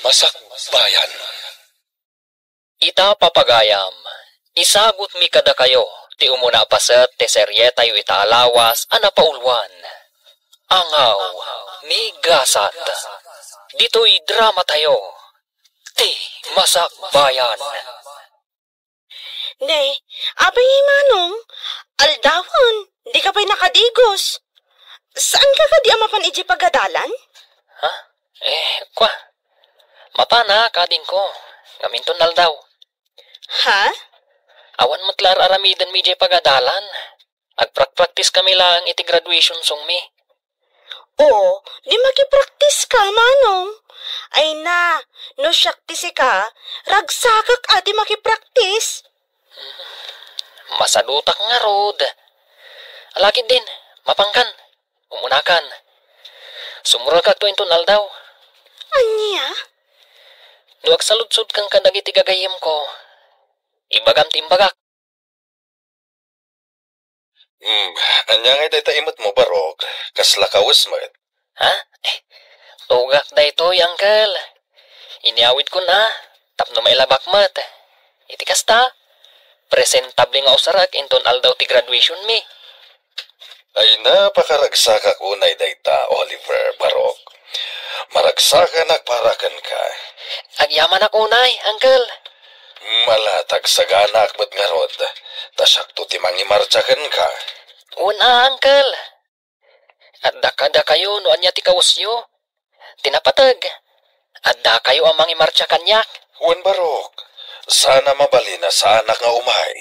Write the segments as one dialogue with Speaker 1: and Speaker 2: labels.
Speaker 1: masakbayan.
Speaker 2: Ita papagayam, isagot mi kada kayo, ti umuna paset ti serye tayo itaalawas, ana paulwan. Angaw, mi gasat. Dito'y drama tayo, ti masakbayan.
Speaker 3: Ne, abay manong, aldawan, di ka pa'y nakadigos. Saan ka di amapan iji pagadalan?
Speaker 2: Ha? Kwa. Mapana kading ko. Gaminton naldaw.
Speaker 3: Ha?
Speaker 2: Awan matlar aramidan mi jay pagadalan. Agprak-practice kami lang iti graduation song mi.
Speaker 3: Oo, di makipraktis ka, manong. Ay na, no syaktisi ka, ragsakak ati makipraktis.
Speaker 2: Masadutak nga rod. Alakid din, mapangkan, umunakan. Sumural ka to inton aldaw.
Speaker 3: Anya?
Speaker 2: Nuwag saludsod kang kadagiti gagayim ko. Ibagam timbagak.
Speaker 1: Anya nga day taimot mo, Barok. Kasla kawas mo.
Speaker 2: Ha? Tugak da ito, Uncle. Iniawid ko na. Tapno mailabak mat. Iti kasta. Presentable nga usarak inton aldaw ti graduation mi.
Speaker 1: Ay napakaragsaka unay dayta, Oliver, Barok. Maragsaka nagparakan ka.
Speaker 2: Agyaman ako unay, Uncle.
Speaker 1: Malatag sa ganak ba't nga rod. Tasakto ti mangimartsakan ka.
Speaker 2: Una, Uncle. Adda kada kayo no anya ti kawusyo. Tinapatag. Adda kayo ang mangimartsa kanyak.
Speaker 1: Juan Barok, sana mabalina sa anak nga umay.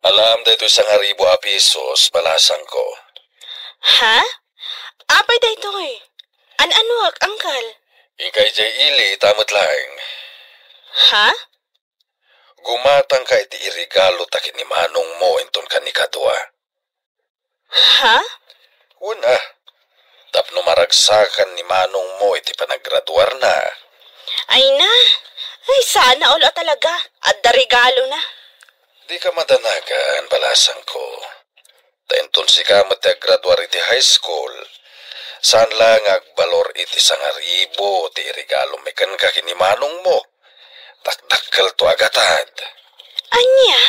Speaker 1: Alam dito isang aribo a pisos, balasang ko.
Speaker 3: Ha? Apay da ito eh. An-anuak, Uncle?
Speaker 1: Ikay jay ili, tamot lang.
Speaker 3: Ha?
Speaker 1: Gumatang ka iti irigalo takin ni manong mo inton kanikadwa.
Speaker 3: Ha?
Speaker 1: Una, tapno maragsakan ni manong mo iti panagraduar na.
Speaker 3: Ay na. Ay, sana ulo talaga. At da regalo na.
Speaker 1: Di ka madanagan, balasang ko. Tainton si ka matagraduar iti high school. Saan lang agbalor iti sangaribo ti regalo mekan ka kinimanong mo. Takdakkel to agatad.
Speaker 3: Anya?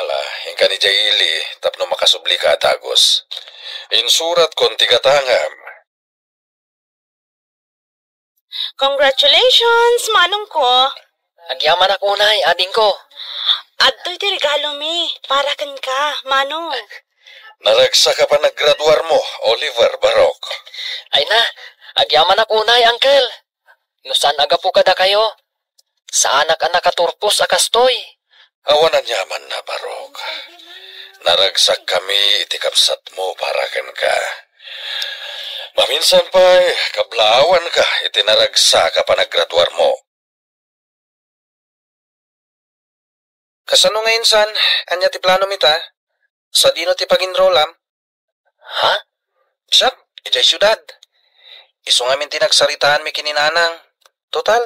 Speaker 1: Ala, hingka ni Jaili, tapno makasubli ka atagos. Insurat kon tigatangam.
Speaker 3: Congratulations, manong ko.
Speaker 2: Agyaman ako unay, ading ko.
Speaker 3: Adto'y ti regalo mi. Para kan ka, manong.
Speaker 1: Naragsa ka pa naggraduar mo, Oliver Barok.
Speaker 2: Ay na, agyaman ako unay, Uncle. No saan aga po kada kayo? Saan ka nakaturpos akastoy?
Speaker 1: Awan ang yaman na, Barok. Naragsak kami iti kapsat mo para kan ka. Maminsan pa'y kablawan ka iti naragsa ka pa naggraduar mo.
Speaker 4: Kasano ngayon, san? Anya ti plano mita? Sa dino ti pag-enrollam?
Speaker 2: Ha?
Speaker 4: Siyak, ijay syudad. Iso ngamin ti nagsaritaan mi kininanang. Total,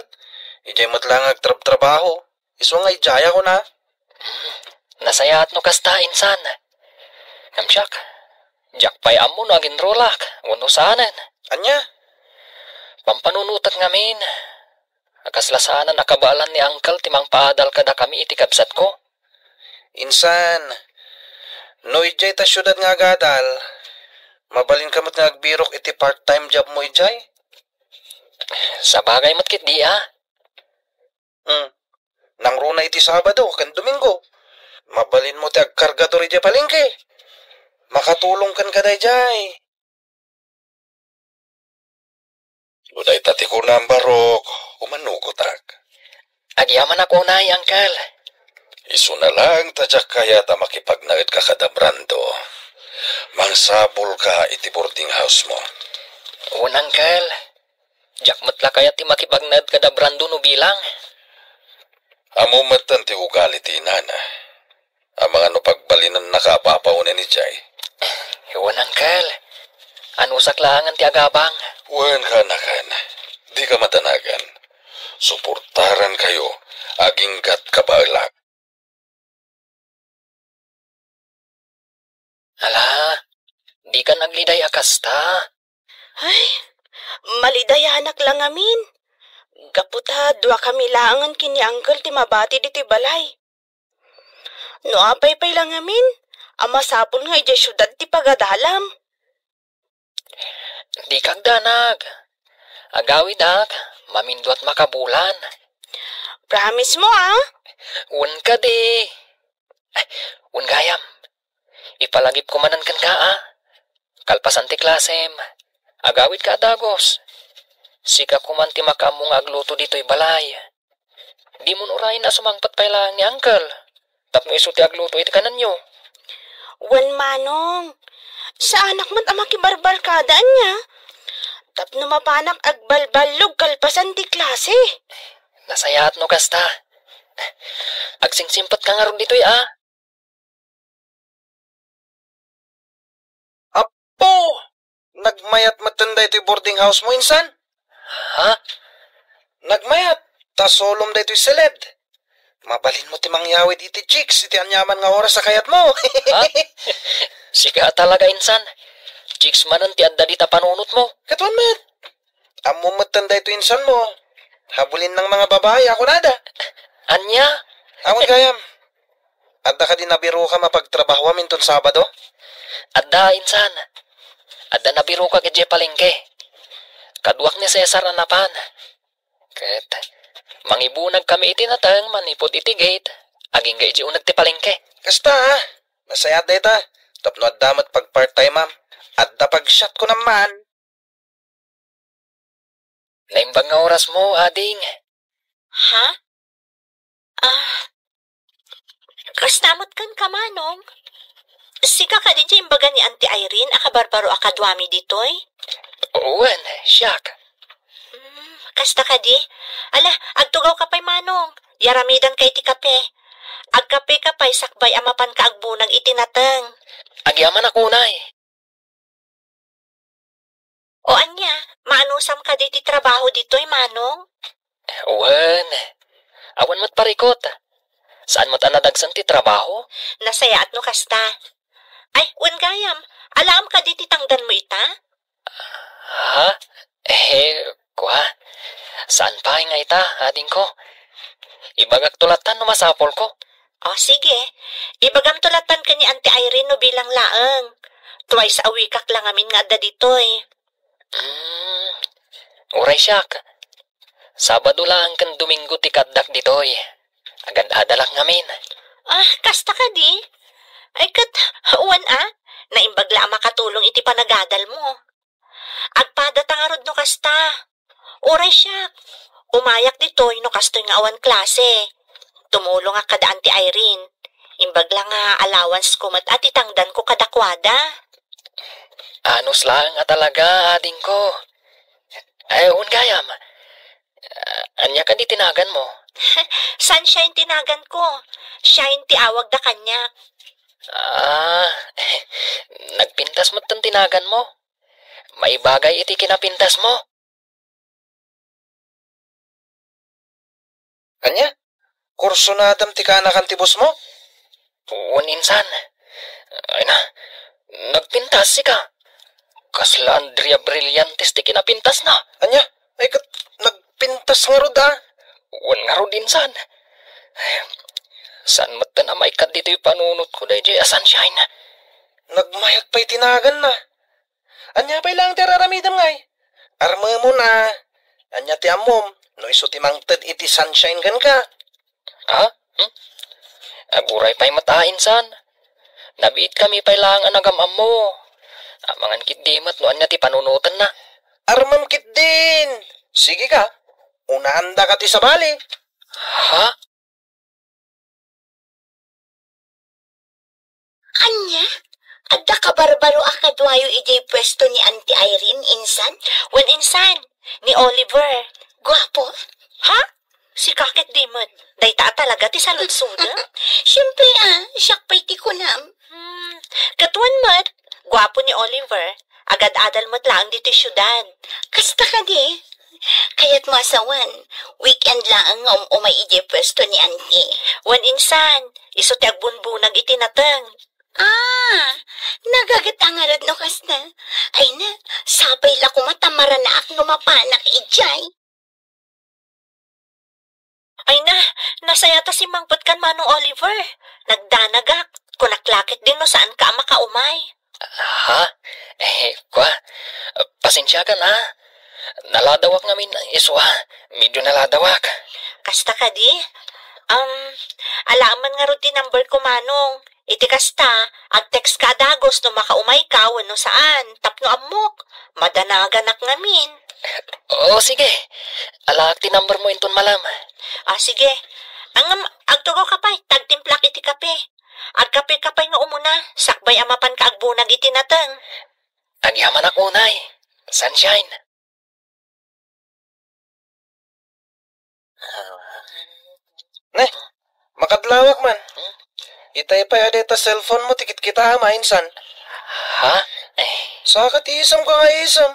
Speaker 4: ijay matlang agtrabaho. Iso nga ijaya ko na.
Speaker 2: Nasaya at no kasta, insan. Kamsyak, jak pa'y amo no agin rolak, uno saanan.
Speaker 4: Anya?
Speaker 2: Pampanunutat ngamin. Akaslasanan nakabalan ni Uncle timang paadal kada kami iti kabsat ko.
Speaker 4: Insan, no ijay ta syudad nga agadal. Mabalin kamot nga agbirok iti part-time job mo ijay?
Speaker 2: Sa bagay matkit di
Speaker 4: Nang runa iti Sabado, kan Domingo. Mabalin mo ti agkargador ijay palengke. Makatulong kan kada ijay.
Speaker 1: Uday tati ko na ang Barok, umanugotak.
Speaker 2: Agyaman ako unay, Uncle.
Speaker 1: Isu na lang tadyak kaya ta makipagnaid ka kada brando. Mangsabol ka iti boarding house mo.
Speaker 2: Uncle. Jak matla kaya ti makipagnad kada brando no bilang.
Speaker 1: Amo matan ti ugali ti inana. Ang mga no pagbalinan nakapapaunan ni Jay.
Speaker 2: Uncle. Ano saklangan ti agabang?
Speaker 1: Wen ka na kan. Di ka matanagan. Suportaran kayo. Aging gat kabalak.
Speaker 2: Ala, di ka nagliday akasta.
Speaker 3: Ay, Malidayanak lang amin. Gaputa, dua kami langan kini Uncle ti mabati diti balay. No apay-pay lang amin, ama sapol nga iti syudad ti pagadalam.
Speaker 2: Di kag danag. Agawid ak, mamindot makabulan.
Speaker 3: Promise mo
Speaker 2: Un ka di. Un gayam. Ipalagip kumanan kan ka Kalpasan ti klasem. Agawid ka dagos. Sika kuman ti makamong agluto dito'y balay. Di mo urayin na sumangpat pa lang ni Uncle. Tapno iso ti agluto iti kanan nyo.
Speaker 3: Wan manong, sa anak mo't ama kibarbarkadaan niya. Tapno mapanak agbalbalog kalpasan ti klase.
Speaker 2: Nasayaat no kasta. Agsingsimpat ka nga ron dito'y
Speaker 4: Apo! Nagmayat matanda ito'y boarding house mo, insan?
Speaker 2: Ha?
Speaker 4: Nagmayat, tasolom da ito'y seled. Mabalin mo ti mangyawid iti chicks, iti anyaman nga oras sa kayat mo.
Speaker 2: Ha? Sika talaga insan. Chicks manan ti adda dita panunot mo.
Speaker 4: Katuan met, amo matanda ito insan mo. Habulin ng mga babae, ako nada.
Speaker 2: Anya?
Speaker 4: Awan gayam, adda ka din nabiro ka mapagtrabaho amin ton Sabado?
Speaker 2: Adda insan. Adda nabiro ka kay palengke. Kaduak ni Cesar anapan. Ket mangibunag kami iti natang manipod iti gate. Aging gay unag ti palengke.
Speaker 4: Kasta masayat da ita. Tapno adda mat pag part-time ma'am. Adda pag shot ko naman.
Speaker 2: Naimbag nga oras mo, ading.
Speaker 3: Ha? Kastamot kan kamanong. Sika ka din imbaga ni Auntie Irene akabarbaro akadwami ditoy?
Speaker 2: Uwan, siyak.
Speaker 3: Kasta ka di? Ala, agtugaw ka pa'y manong. Yaramidan kay ti kape. Agkape ka pa'y sakbay amapan ka agbunag itinateng.
Speaker 2: Agyaman ako na
Speaker 3: O anya, maanusam ka di ti trabaho dito'y manong?
Speaker 2: Uwan. Awan mo't parikot. Saan mo't anadagsan ti trabaho?
Speaker 3: Nasayaat no kasta. Ay, gayam, alam ka di ti tangdan mo ita?
Speaker 2: Ha? Kuha. Saan pa nga ita, ading ko? Ibagag tulatan no masapol ko.
Speaker 3: O sige, ibagam tulatan ka ni Auntie Irene no bilang laeng. Twice a week lang amin nga adda ditoy.
Speaker 2: Uray siyak. Sabado lang kan Domingo ti kaddak ditoy. Agad adalak ngamin.
Speaker 3: Kasta ka di? Ay kat, uwan naimbag la makatulong iti panagadal mo. Agpadata nga rod no kasta. Uray siyak. Umayak ditoy no kastoy nga awan klase. Tumulong nga kada Auntie Irene. Imbag lang nga allowance ko mat at itangdan ko kadakwada.
Speaker 2: Anos lang nga talaga, ading ko. Ay, gayam. Anya ka di tinagan mo?
Speaker 3: Sunshine tinagan ko. Shine ti awag da kanya.
Speaker 2: Nagpintas mo't tan tinagan mo. May bagay iti kinapintas mo.
Speaker 4: Anya? Kurso na adam ti kanakan ti boss mo?
Speaker 2: Insan. Ay na, nagpintas si ka. Kasla Andrea Brillantes ti kinapintas na.
Speaker 4: Anya? Ay kat, nagpintas nga rod
Speaker 2: Nga rod insan. Saan mata na may kad dito yung panunot ko dahil jay sunshine.
Speaker 4: Nagmayat pa'y tinagan na. Anya pa'y lang ti raramidam ngay. Arma mo na. Anya ti amom. No iso ti mangted iti sunshine kan ka.
Speaker 2: Aguray pa'y matain san. Nabiit kami pa'y lang anagamam mo. Amangan kit dimat no anya ti panunutan na.
Speaker 4: Armam kit din. Sige ka. Unahanda ka ti sabali.
Speaker 2: Ha?
Speaker 3: Anya? Adda ka barbaro akadwayo ijay pwesto ni Auntie Irene, insan? Wan insan, ni Oliver. Gwapo? Ha? Si kakit dimot. Dayta talaga ti saludsuda? Siyempre siyak pa'y ti kunam. Katuan mat, gwapo ni Oliver. Agad-adal mo't lang dito syudad. Kasta ka di? Kaya't masawan, weekend lang umay ijay pwesto ni Auntie. Wan insan, iso ti agbunbunag itinateng. Nagagat ang arad no kas na. Ay na, sabay la kumatamara na ak no mapanak ijay. Ay na, nasayata si Mangpot kan Manong Oliver. Nagdanagak, kunaklakit din no saan ka makaumay.
Speaker 2: Ha? Pasensya ka na. Naladawak ngamin iswa. Medyo naladawak.
Speaker 3: Kasta ka di? Alaman nga rin number ko Manong. Iti kasta, ag-text ka dagos no makaumay ka wano saan. Tapno amok, madanaganak ngamin.
Speaker 2: Oo, sige. Alak ti number mo inton malam.
Speaker 3: Sige. Agtugo ka pa, tagtimplak iti kape. Agkape-kapay nga umuna, sakbay amapan ka agbunag iti nateng.
Speaker 2: Agyaman ako unay. Sunshine.
Speaker 4: Makadlawak man. Itay pa yada cellphone mo, tikit kita mainsan.
Speaker 2: Ha?
Speaker 4: Saka ti isam ka nga isam.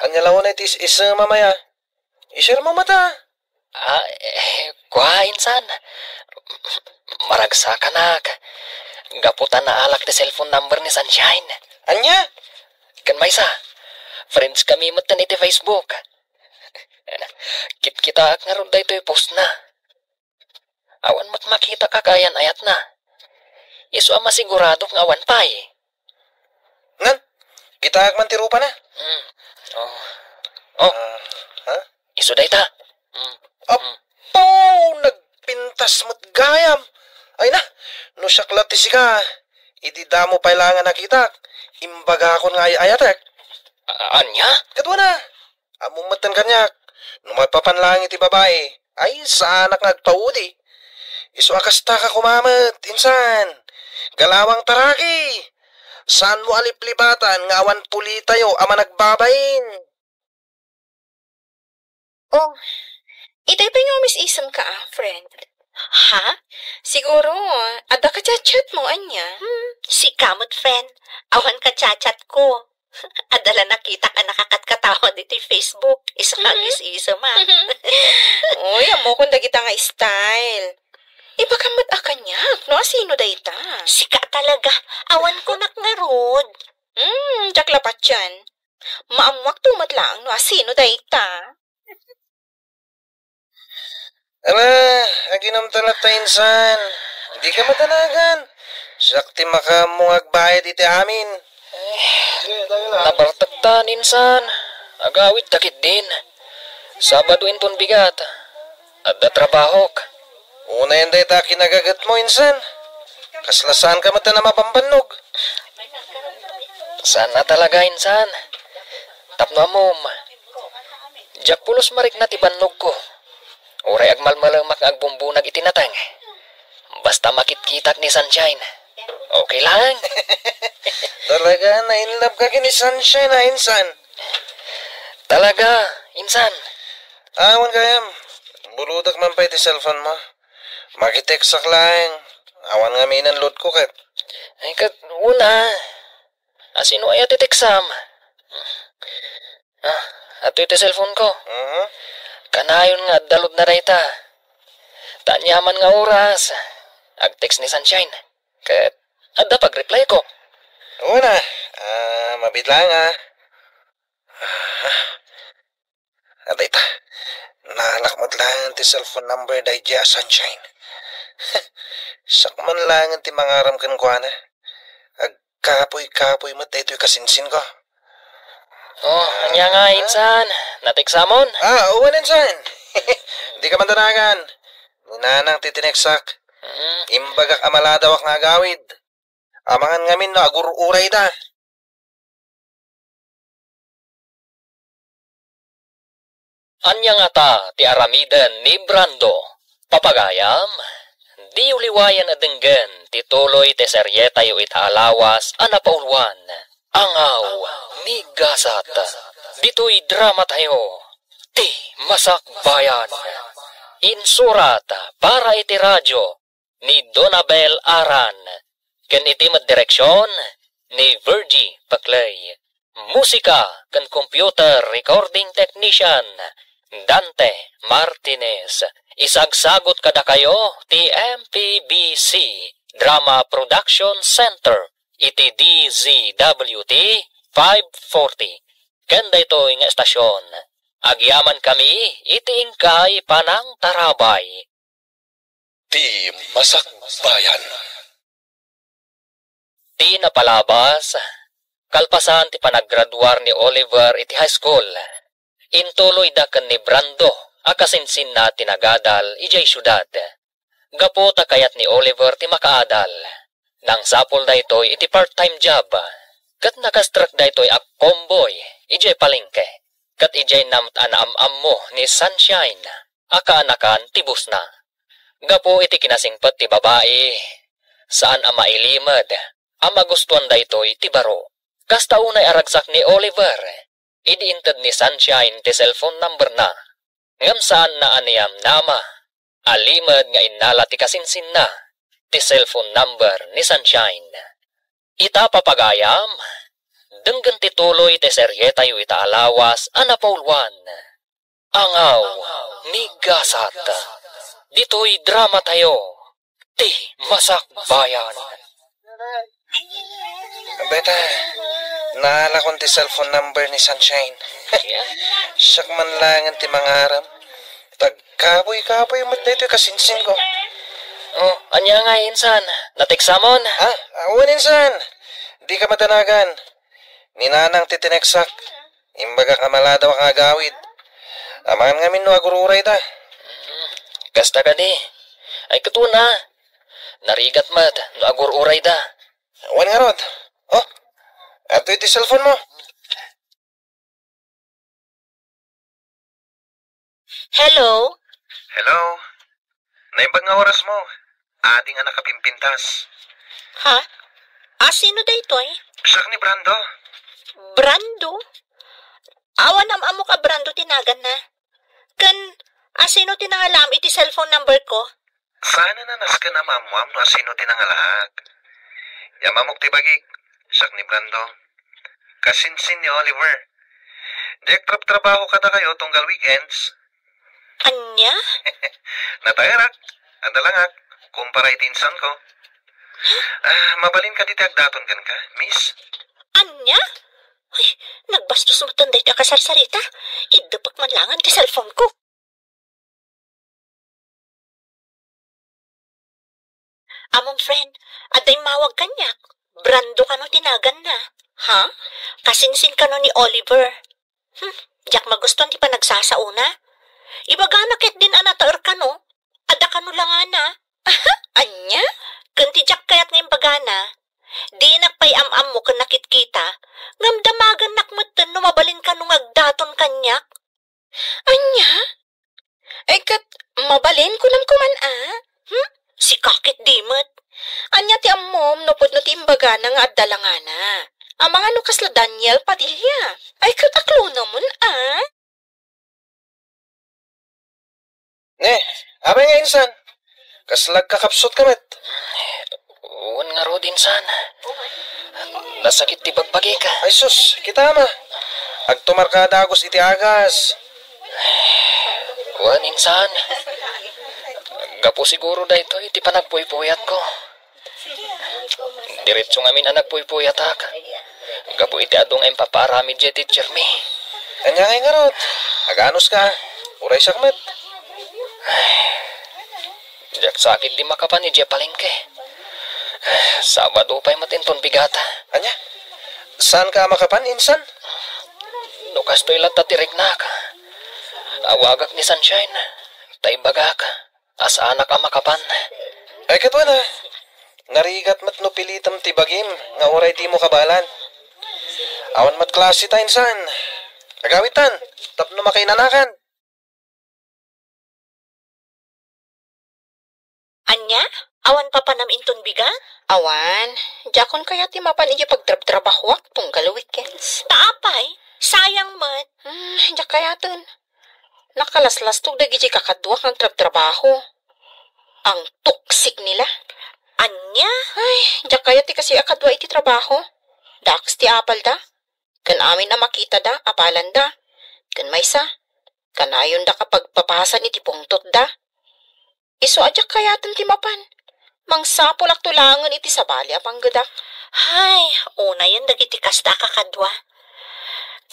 Speaker 4: Anya lawan na itis isam mamaya. I-share mo mata.
Speaker 2: Insan. Maragsakan gaputan na alak ti cellphone number ni Sunshine.
Speaker 4: Anya?
Speaker 2: Kan maysa. Friends kami matan iti Facebook. Kita nga ron da ito post na. Awan mat makita kakayan ayat na. Isu ama sigurado ng awan pa eh.
Speaker 4: Ngan? Kita agman tirupa na?
Speaker 2: Ha? Isu da ita.
Speaker 4: Apo! Nagpintas mo't gayam. Ay na, no siyaklati ka. Iti damo pailangan nakita. Imbaga ako nga ayatek.
Speaker 2: Anya?
Speaker 4: Kadwa na. Amumatan kanyak. No mapapanlang iti babae. Ay, sa anak nagpaudi. Isu akasta ka kumamat, insan. Galawang taraki. Saan mo aliplibatan nga awan puli tayo ama nagbabain?
Speaker 5: Oh, itay pa yung Miss Isam ka friend.
Speaker 3: Ha?
Speaker 5: Siguro, ada ka chat mo, anya.
Speaker 3: Si kamot friend, awan ka chat ko. Adala nakita ka nakakatkatawa dito Facebook. Isa ma.
Speaker 5: Uy, amo kung kita nga style. Iba kamat akanyak, no? Sino da ita?
Speaker 3: Sika talaga. Awan ko nakngarod.
Speaker 5: Jaklapat yan. Maamwak tumat lang, no? Sino da ita?
Speaker 4: Aginom talata insan. Hindi ka matanagan. Sakti makamungag bayad iti amin.
Speaker 2: Nabartagtan insan. Agawit takit din. Sabado inton bigat. Adda trabahok.
Speaker 4: Una yan dahi ta kinagagat mo, insan. Kaslasan ka mata na mapambanog.
Speaker 2: Sana talaga, insan. Tapno amom. Jak pulos marik na tibannog ko. Uray agmalmalamak agbumbunag itinatang. Basta makitkitak ni Sunshine. Okay lang.
Speaker 4: Talaga, na-inlove ka kini Sunshine, ha, insan.
Speaker 2: Talaga, insan.
Speaker 4: Awan kayam. Buludak man pa iti cellphone mo. Makitext sak lang. Awan nga minan load ko kat.
Speaker 2: Ay kat, una. Asino ay atiteksam. Ato iti cellphone ko. Kanayon nga dalod na rayta. Tanyaman nga oras. Ag-text ni Sunshine. Kat, adda pag-reply ko.
Speaker 4: Una, mabitlang ha. Aday ta. Nalakmat lang ti cellphone number day dya Sunshine. Sakman lang ti mangaram kan ko na. Agkapoy-kapoy mo tayo kasinsin ko.
Speaker 2: Anya nga insan. Natiksamon?
Speaker 4: Uwan insan. Di ka mandanagan. Nunanang titineksak. Imbagak amaladawak nga agawid. Amangan ngamin na agur-uray da.
Speaker 2: Anya nga ta ti aramidan ni Brando. Papagayam, di uliwayan adenggan ti tuloy ti seryeta yu italawas anapaulwan. Angaw ni Gasata. Dito'y drama tayo. Ti Masakbayan. Insurat para iti radyo ni Donabel Aran. Ken iti direksyon ni Virgie Paclay. Musika ken computer recording technician Dante Martinez. Isagsagot kada kayo ti MPBC Drama Production Center, iti DZWT 540. Kanda ito nga estasyon. Agyaman kami, iti ingkay panang tarabay.
Speaker 1: Ti Masakbayan.
Speaker 2: Ti napalabas, kalpasan ti panaggraduar ni Oliver iti high school. Intuloy da ken ni Brando, akasinsin na tinagadal ijay syudad. Gapo ta kayat ni Oliver ti makaadal. Nang sapol da ito'y iti part-time job. Kat nakastruck da ito'y ak comboy, ijay palengke. Kat ijay namt anam-am mo ni Sunshine, aka-anakan tibus na. Gapo iti kinasingpet ti babae. Saan ama ilimad, ama gustuan da ito'y ti baro. Kasta unay aragsak ni Oliver, idiintad ni Sunshine ti cellphone number na. Ngam saan na aniyam nama, alimad nga inala ti kasinsin na, ti cellphone number ni Sunshine. Ita papagayam, denggan ti tuloy ti seryeta yu ita alawas anapaulwan. Angaw ni Gasat. Dito'y drama tayo, ti Masakbayan.
Speaker 4: Beta, naala kong ti cellphone number ni Sunshine. Siyak man langan ti mangaram. Tagkapoy-kapoy mat na ito kasinsin ko.
Speaker 2: Oh, anya nga insan, natiksamon.
Speaker 4: Ha? Awan insan. Di ka matanagan. Ninanang titineksak. Imbaga kamalada wa kagawid. Amangan ngamin no agururay ta.
Speaker 2: Kasta ka di. Ay katuna. Narigat mat, no agur-uray da.
Speaker 4: Awan nga rod. Oh, ato iti cellphone mo.
Speaker 3: Hello?
Speaker 4: Hello? Naibag nga oras mo. Ading anak kapimpintas.
Speaker 3: Ha? Sino da ito eh?
Speaker 4: Siyak ni Brando.
Speaker 3: Brando? Awan amo ka Brando tinagan na. Kan, sino tinangalam iti cellphone number ko?
Speaker 4: Sana nanas ka na mamuam no sino tinangalag. Yamamok tibagik. Siyak ni Brando. Kasinsin ni Oliver. Dek trabaho ka na kayo tunggal weekends.
Speaker 3: Anya?
Speaker 4: Natayarak. Andalangak. Kumpara itinsan ko. Mabalin ka diti agdaton kan ka, miss?
Speaker 3: Anya? Ay, nagbastos mo tanday na kasarsarita. Idapak man langan ti cellphone ko. Among friend, aday mawag kanyak. Brando ka no tinagan na. Ha? Kasinsin ka no ni Oliver. Diyak maguston ti pa nagsasauna. Ibagana ket din anataer ka no. Ada ka no lang ana. Anya? Kanti diyak kayat ngayon bagana. Di nakpay am-am mo kan nakit-kita. Ngamdamagan nakmatan no mabalin ka nung agdaton kanyak. Anya? Ay kat mabalin ko nam kuman Si kakit dimot. Anya ti ammom no pod no ti imbagana nga addalangana. Ang mga nukasla Daniel Padilla. Ay kat aklo naman
Speaker 4: Ne, abay nga insan. Kaslag kakapsot kamet.
Speaker 2: Uwan nga ro din sana. Nasakit ti bagbagi ka.
Speaker 4: Ay sus, kita ma. Agtumarkada agos iti agas.
Speaker 2: Uwan insan. Gapo siguro da ito iti panagpuy-puyat ko. Diretso ngamin ang nagpuy-puyat ak. Gapo iti adong ang paparamid dya teacher mi.
Speaker 4: Kanya ngay nga rod. Aganos ka. Uray sakmet.
Speaker 2: Diyak sakit di makapan ni dya palengke. Sabado pa'y matinton bigata.
Speaker 4: Anya? Saan ka makapan, insan?
Speaker 2: Nukas to'y latatirig na ka. Awagak ni Sunshine. Taibagak. Asa anak ang makapan.
Speaker 4: Ay katwa na. Narigat mat no pilitam ti bagim. Nga oray di mo kabalan. Awan mat klase ta, insan. Agawitan. Tapno makainanakan.
Speaker 3: Anya? Awan pa panam inton biga?
Speaker 5: Awan, jakon kaya ti mapan iji pagtrabahwak tunggal weekends.
Speaker 3: Taapay, sayang mat.
Speaker 5: Jak kaya ton. Nakalaslas tog dagi kakadwak ng trabaho. Ang tuksik nila.
Speaker 3: Anya?
Speaker 5: Ay, jak kaya ti kasi akadwa iti trabaho. Daks ti apal da. Kan amin na makita da, apalan da. Kan maysa. Kan ayon da kapag papasan iti pungtot da. Iso ajak kaya ton ti mapan. Mangsapulak tulangan iti sabali apang gadak.
Speaker 3: Hay, una yan dagiti kasta kakadwa.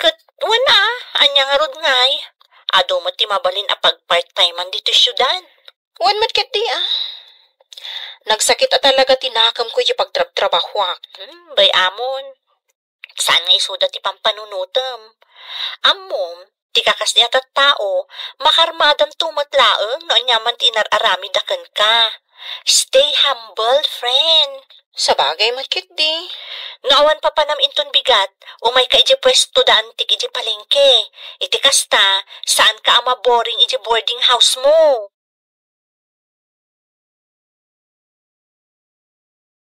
Speaker 3: Kat, wala, anya nga rod ngay. Ado mo ti mabalin apag part-timean dito syudan.
Speaker 5: Wan mat ket di Nagsakit at talaga tinakam ko yung pagtrab-trabahwak.
Speaker 3: Bay amon. Saan nga isuda ti pampanunutem? Amom, ti kakas di atat tao, makarmadan tumatlaeng no anyaman ti inararami daken ka. Stay humble, friend.
Speaker 5: Sabagay mat ket di.
Speaker 3: Naawan pa panam inton bigat, umay ka iji pwesto da antik iji palengke. Iti kasta, saan ka ama boring iji boarding house mo?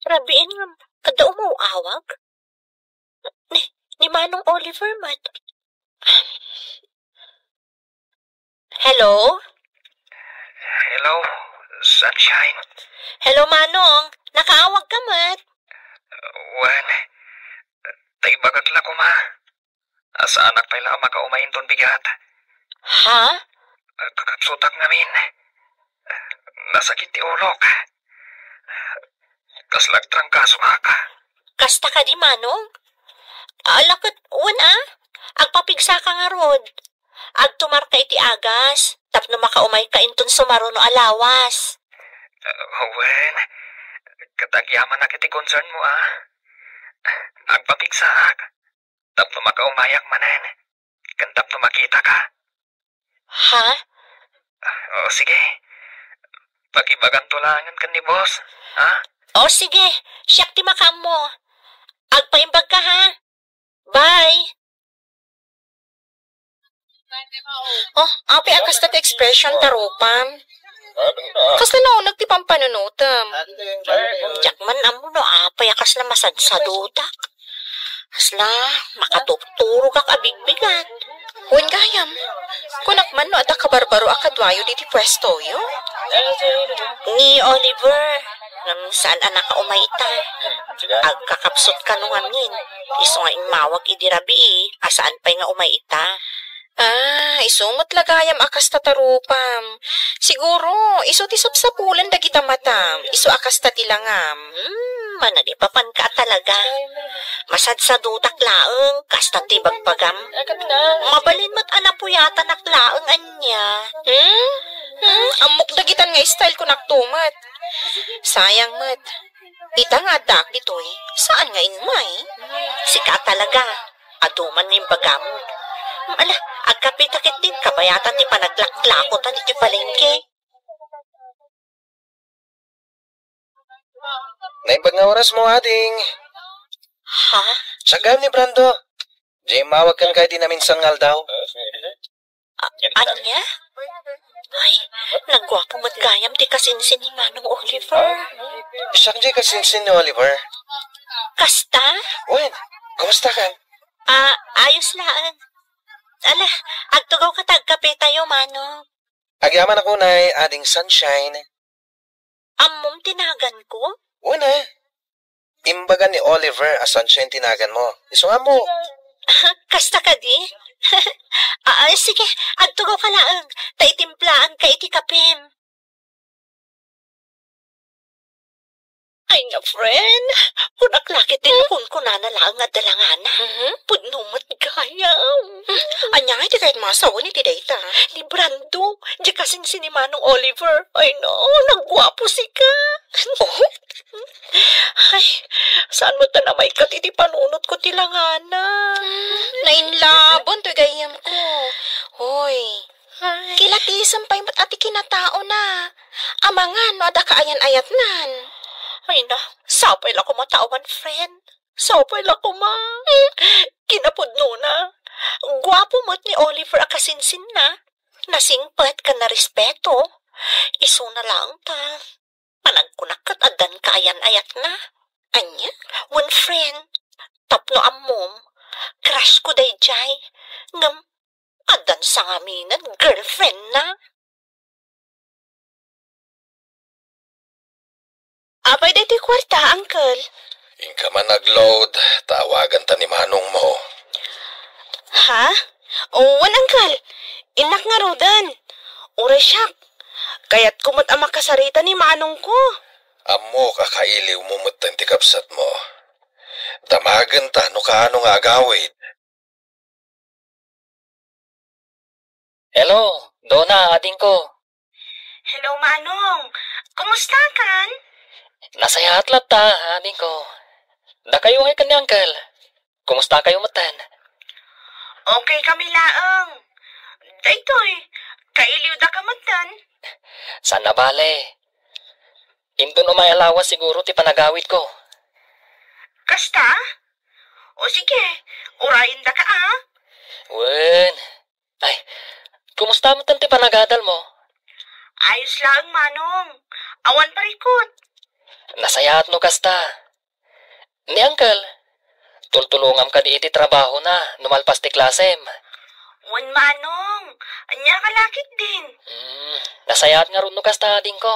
Speaker 3: Rabiin nga, kada umawawag? Ni Manong Oliver, mat. Hello?
Speaker 4: Hello, Sunshine.
Speaker 3: Hello, Manong. Nakaawag ka, mat.
Speaker 4: Wan, taibagat la ko ma. Asa anak pa ila makaumayin ton bigat.
Speaker 3: Ha?
Speaker 4: Kakaksutak ngamin. Nasakit ti ulok. Kaslag trangkaso ka.
Speaker 3: Kasta ka di, Manong? Alakot, agpapigsa ka nga rod. Agtumar ka iti agas, tapno makaumay ka inton sumaro no alawas.
Speaker 4: Wen, katagyaman na kiti concern mo Agpapigsaak, tapno makaumayak manen. Kan tapno makita ka.
Speaker 3: Ha?
Speaker 4: O sige, pakibagan tulangan kan ni boss, ha?
Speaker 3: O sige, siyak ti makam mo. Agpaimbag ka ha. Bye.
Speaker 5: Oh, api akas ta ti expression tarupam. Kasla na unag ti pampanunutem.
Speaker 3: Jakman amo no apay akas na masadsadudak. Asla, makatuturo kak abigbigan.
Speaker 5: Huwin gayam. Kunakman no ada kabarbaro akadwayo di ti pwesto yo.
Speaker 3: Ni Oliver, saan anak ka umaita? Agkakapsot ka nung amin. Iso nga imawag idirabi asaan pa'y nga umaita.
Speaker 5: Isumot lagayam akas tatarupam. Siguro, iso ti sapsapulan da kita matam. Iso akas tatilangam.
Speaker 3: Manadipapan ka talaga. Masad sa dutak laeng, kasta ti bagpagam. Mabalin mo't anapuyata naklaeng anya.
Speaker 5: Amok dagitan nga style ko naktumat. Sayang mat. Ita nga dak ditoy. Saan nga inmay?
Speaker 3: Sika talaga. Aduman ng bagam. Ala, agkapitakit din kabayatan ti panaglaklakotan iti palengke.
Speaker 4: Naimbag nga oras mo, ading.
Speaker 3: Ha?
Speaker 4: Sagam ni Brando. Jay, mawag kan kay di namin sangal daw.
Speaker 3: Anya? Ay, nagwapo mo't gayam ti kasinsin ni Manong Oliver.
Speaker 4: Isak Jay kasinsin ni Oliver.
Speaker 3: Kasta?
Speaker 4: Wen, kumusta ka?
Speaker 3: Ayos laan. Ala, agtugaw ka tagkape tayo, Manong.
Speaker 4: Agyaman ako na ading Sunshine.
Speaker 3: Amom tinagan ko?
Speaker 4: Una, imbagan ni Oliver as Sunshine tinagan mo. Isunga mo.
Speaker 3: Kasta ka di? Sige, agtugaw ka laang. Taitimplaan ka iti kapim. Ay nga, friend. Kunaklakit din kung kunana lang nga dalangana. Punumat gayam.
Speaker 5: Anya nga di kahit masawa ni ti data.
Speaker 3: Ni Brando, di kasing si ni Manong Oliver. Ay no, nagwapo si ka. Ay, saan mo tanamay ka iti panunot ko tilangana?
Speaker 5: Nainlabon to gayam ko. Hoy, kilatisan pa yung ati kinatao na. Amangan, no ada kaayan-ayat nan.
Speaker 3: Ay na, sapay lang ko matawan, friend. Sapay lang ko, ma. Kinapudno na. Gwapo mo't ni Oliver akasinsin na. Nasingpat ka na respeto. Iso na lang ta. Panagkunakat adan kaayan-ayat na. Anya? One friend. Tapno amom. Crush ko day jay. Ngam, adan sa ngaminan, girlfriend na.
Speaker 5: Apay dito kwarta, uncle.
Speaker 1: Ingka man nag-load, tawagan ta ni Manong mo.
Speaker 5: Ha? Wan, uncle. Inak nga rodan. Ure siyak. Kaya't kumot ang makasarita ni Manong ko.
Speaker 1: Amo kakailiw mo matan ti kapsat mo. Damagan ta no kaano nga agawid.
Speaker 2: Hello, Donna, ading ko.
Speaker 3: Hello, Manong. Kumusta kan?
Speaker 2: Nasaya atlat ta, ading ko. Da kayo ngay kan ni Uncle. Kumusta kayo matan?
Speaker 3: Okay kami laang. Daytoy, kailiw da ka matan.
Speaker 2: Sana bale. Indon umay alawas siguro ti panagawid ko.
Speaker 3: Kasta? O sige, urayin da ka
Speaker 2: Wen. Ay, kumusta mo ti panagadal mo?
Speaker 3: Ayos lang, Manong. Awan parikot.
Speaker 2: Nasayaat no kasta. Ni Uncle, tultulungam ka di iti trabaho na, numalpas ti klasem.
Speaker 3: Wan, Manong. Anya ka lakit din.
Speaker 2: Nasayaat nga ron no kasta ading ko.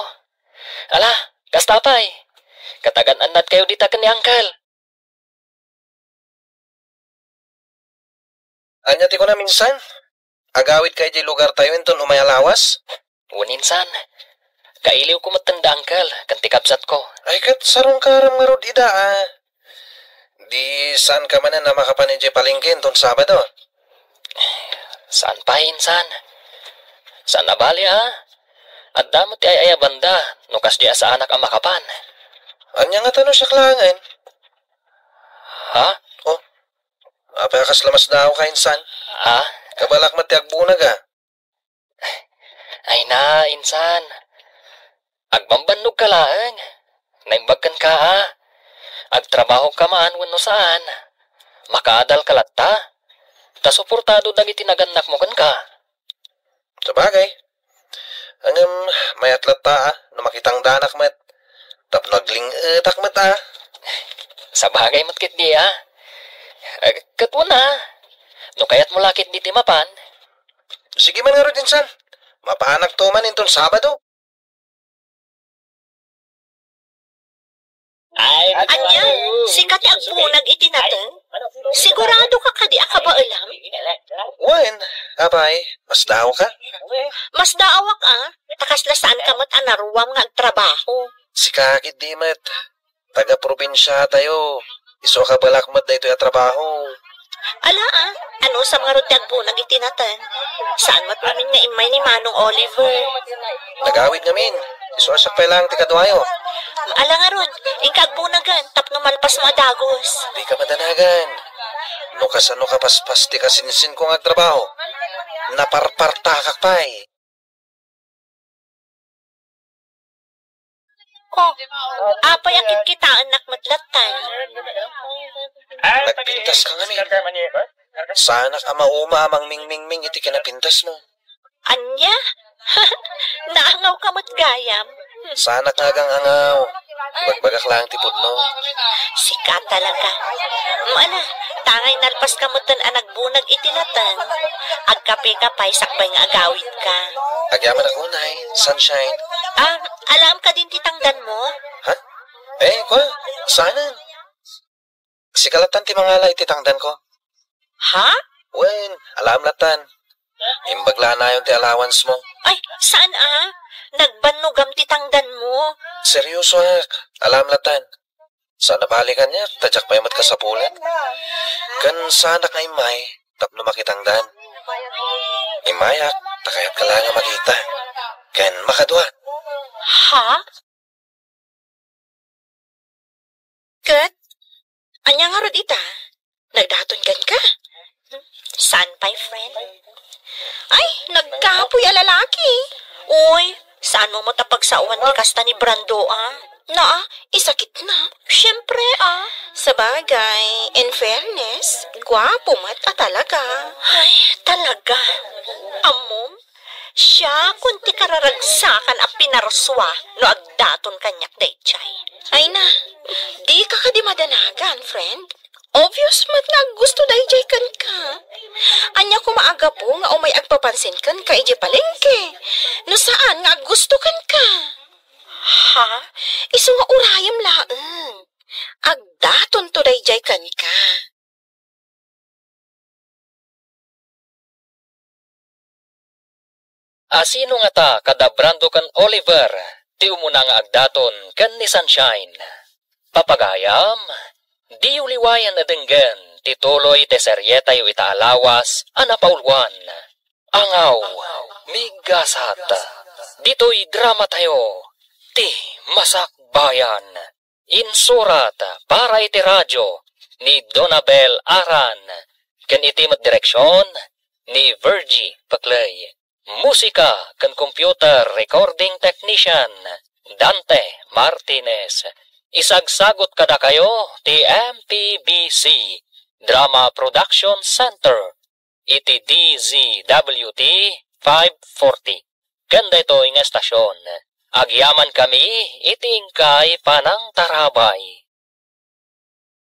Speaker 2: Ala, kasta pa'y. Katagan anad kayo di taken ni Uncle.
Speaker 4: Anya ti ko na minsan? Agawid kay di lugar tayo inton umayalawas?
Speaker 2: Uninsan. Kailiw ko matanda, Uncle, kanti kapsat ko.
Speaker 4: Ay kat sarong karam nga rod ida Di saan ka man na makapanidya palingkin ton Sabado?
Speaker 2: Saan pa, insan? Saan na bali, At damot ti ay banda, nukas di sa anak ang makapan.
Speaker 4: Anya nga tanong siya klangan?
Speaker 2: Ha?
Speaker 4: Oh, apakas lamas daw ka insan. Kabalak mati agbunag
Speaker 2: Ay na, insan. Agbambannog ka lang. Naimbagkan ka, Agtrabaho ka man, wano saan. Makaadal ka latta. Ta suportado dagiti naganak mo kan ka.
Speaker 4: Sabagay. Angam may atlat ta na makitang danak mat. Tap nagling etak mat
Speaker 2: Sabagay matkit di Katwa na. No kayat mo lakit di timapan.
Speaker 4: Sige man nga ro dinsan. Mapaanak to man inton Sabado.
Speaker 2: Ay,
Speaker 3: Anya, sikat ang bunag itinatan. Sigurado ka kadi akabaalam?
Speaker 4: Wen, abay, mas daw ka?
Speaker 3: Mas daawak takaslasaan ka mo't anaruwam nga agtrabaho.
Speaker 4: Si kakit di mat. Taga-probinsya tayo. Iso ka balak mat da ito yung trabaho.
Speaker 3: Ala ano sa mga rudyag bunag itinatan? Saan mat namin nga imay ni Manong Oliver?
Speaker 4: Nagawid ngamin. Iso asak pa lang tikadwayo.
Speaker 3: Ala nga rod, ikag bunagan, tapno malpas mga dagos.
Speaker 4: Di ka madanagan. No kasano ka paspas di ka sinsin ko nga trabaho. Naparpartakak pa
Speaker 3: Oh, apay akit kita anak matlatan.
Speaker 4: Nagpintas ka nga Sana ka mauma amang ming-ming-ming iti kinapintas mo.
Speaker 3: Anya? Naangaw ka mo't gayam.
Speaker 4: Sana ka gang angaw. Bagbagak lang tipod mo.
Speaker 3: Sikat talaga. Ala, tangay nalpas ka mo't anagbunag itinatan. Agkape ka pa'y sakbay nga agawid ka.
Speaker 4: Agyaman ako, Nay. Sunshine.
Speaker 3: Alam ka din titangdan mo?
Speaker 4: Ha? Kwa? Sana. Si kalatan ti mangala ititangdan ko.
Speaker 3: Ha?
Speaker 4: Wen, alam latan. Imbagla na yung ti allowance mo.
Speaker 3: Ay, saan Nagbanugam titangdan mo.
Speaker 4: Seryoso alam latan. Sana balikan niya, tadyak pa yamat ka sa pulan. Kan sana ka imay, tapno makitangdan. Imayak, takayat ka lang makita. Kan makadwa.
Speaker 3: Ha? Kat? Anya nga rod ita? Nagdaton kan ka? Saan pa'y friend? Ay, nagkapoy a lalaki. Uy, saan mo matapagsawan ni kasta ni Brando isakit na. Siyempre
Speaker 5: Sabagay, in fairness, gwapo mat talaga.
Speaker 3: Ay, talaga. Amom, siya kunti kararagsakan a pinarswa no agdaton kanyak daychay.
Speaker 5: Ay na, di ka di madanagan, friend. Obvious mat nga gusto dayjay kan ka. Anya ko maaga po nga umay agpapansin kan ka ije palengke. No saan nga gusto kan ka?
Speaker 3: Ha?
Speaker 5: Isu nga urayam laeng. Agdaton to dayjay kan ka.
Speaker 2: Sino nga ta kada Brando kan Oliver? ti umuna nga agdaton kan ni Sunshine. Papagayam, di uliwayan na denggan ti tuloy ti seryeta yu itaalawas anapaulwan. Angaw, migasat, dito'y drama tayo, ti Masakbayan. Insurat para iti radyo ni Donabel Aran, ken iti direksyon ni Virgie Paclay. Musika ken computer recording technician Dante Martinez. Isagsagot kada kayo ti MPBC Drama Production Center iti DZWT 540. Kanda ito nga estasyon. Agyaman kami iti ingkay panang tarabay.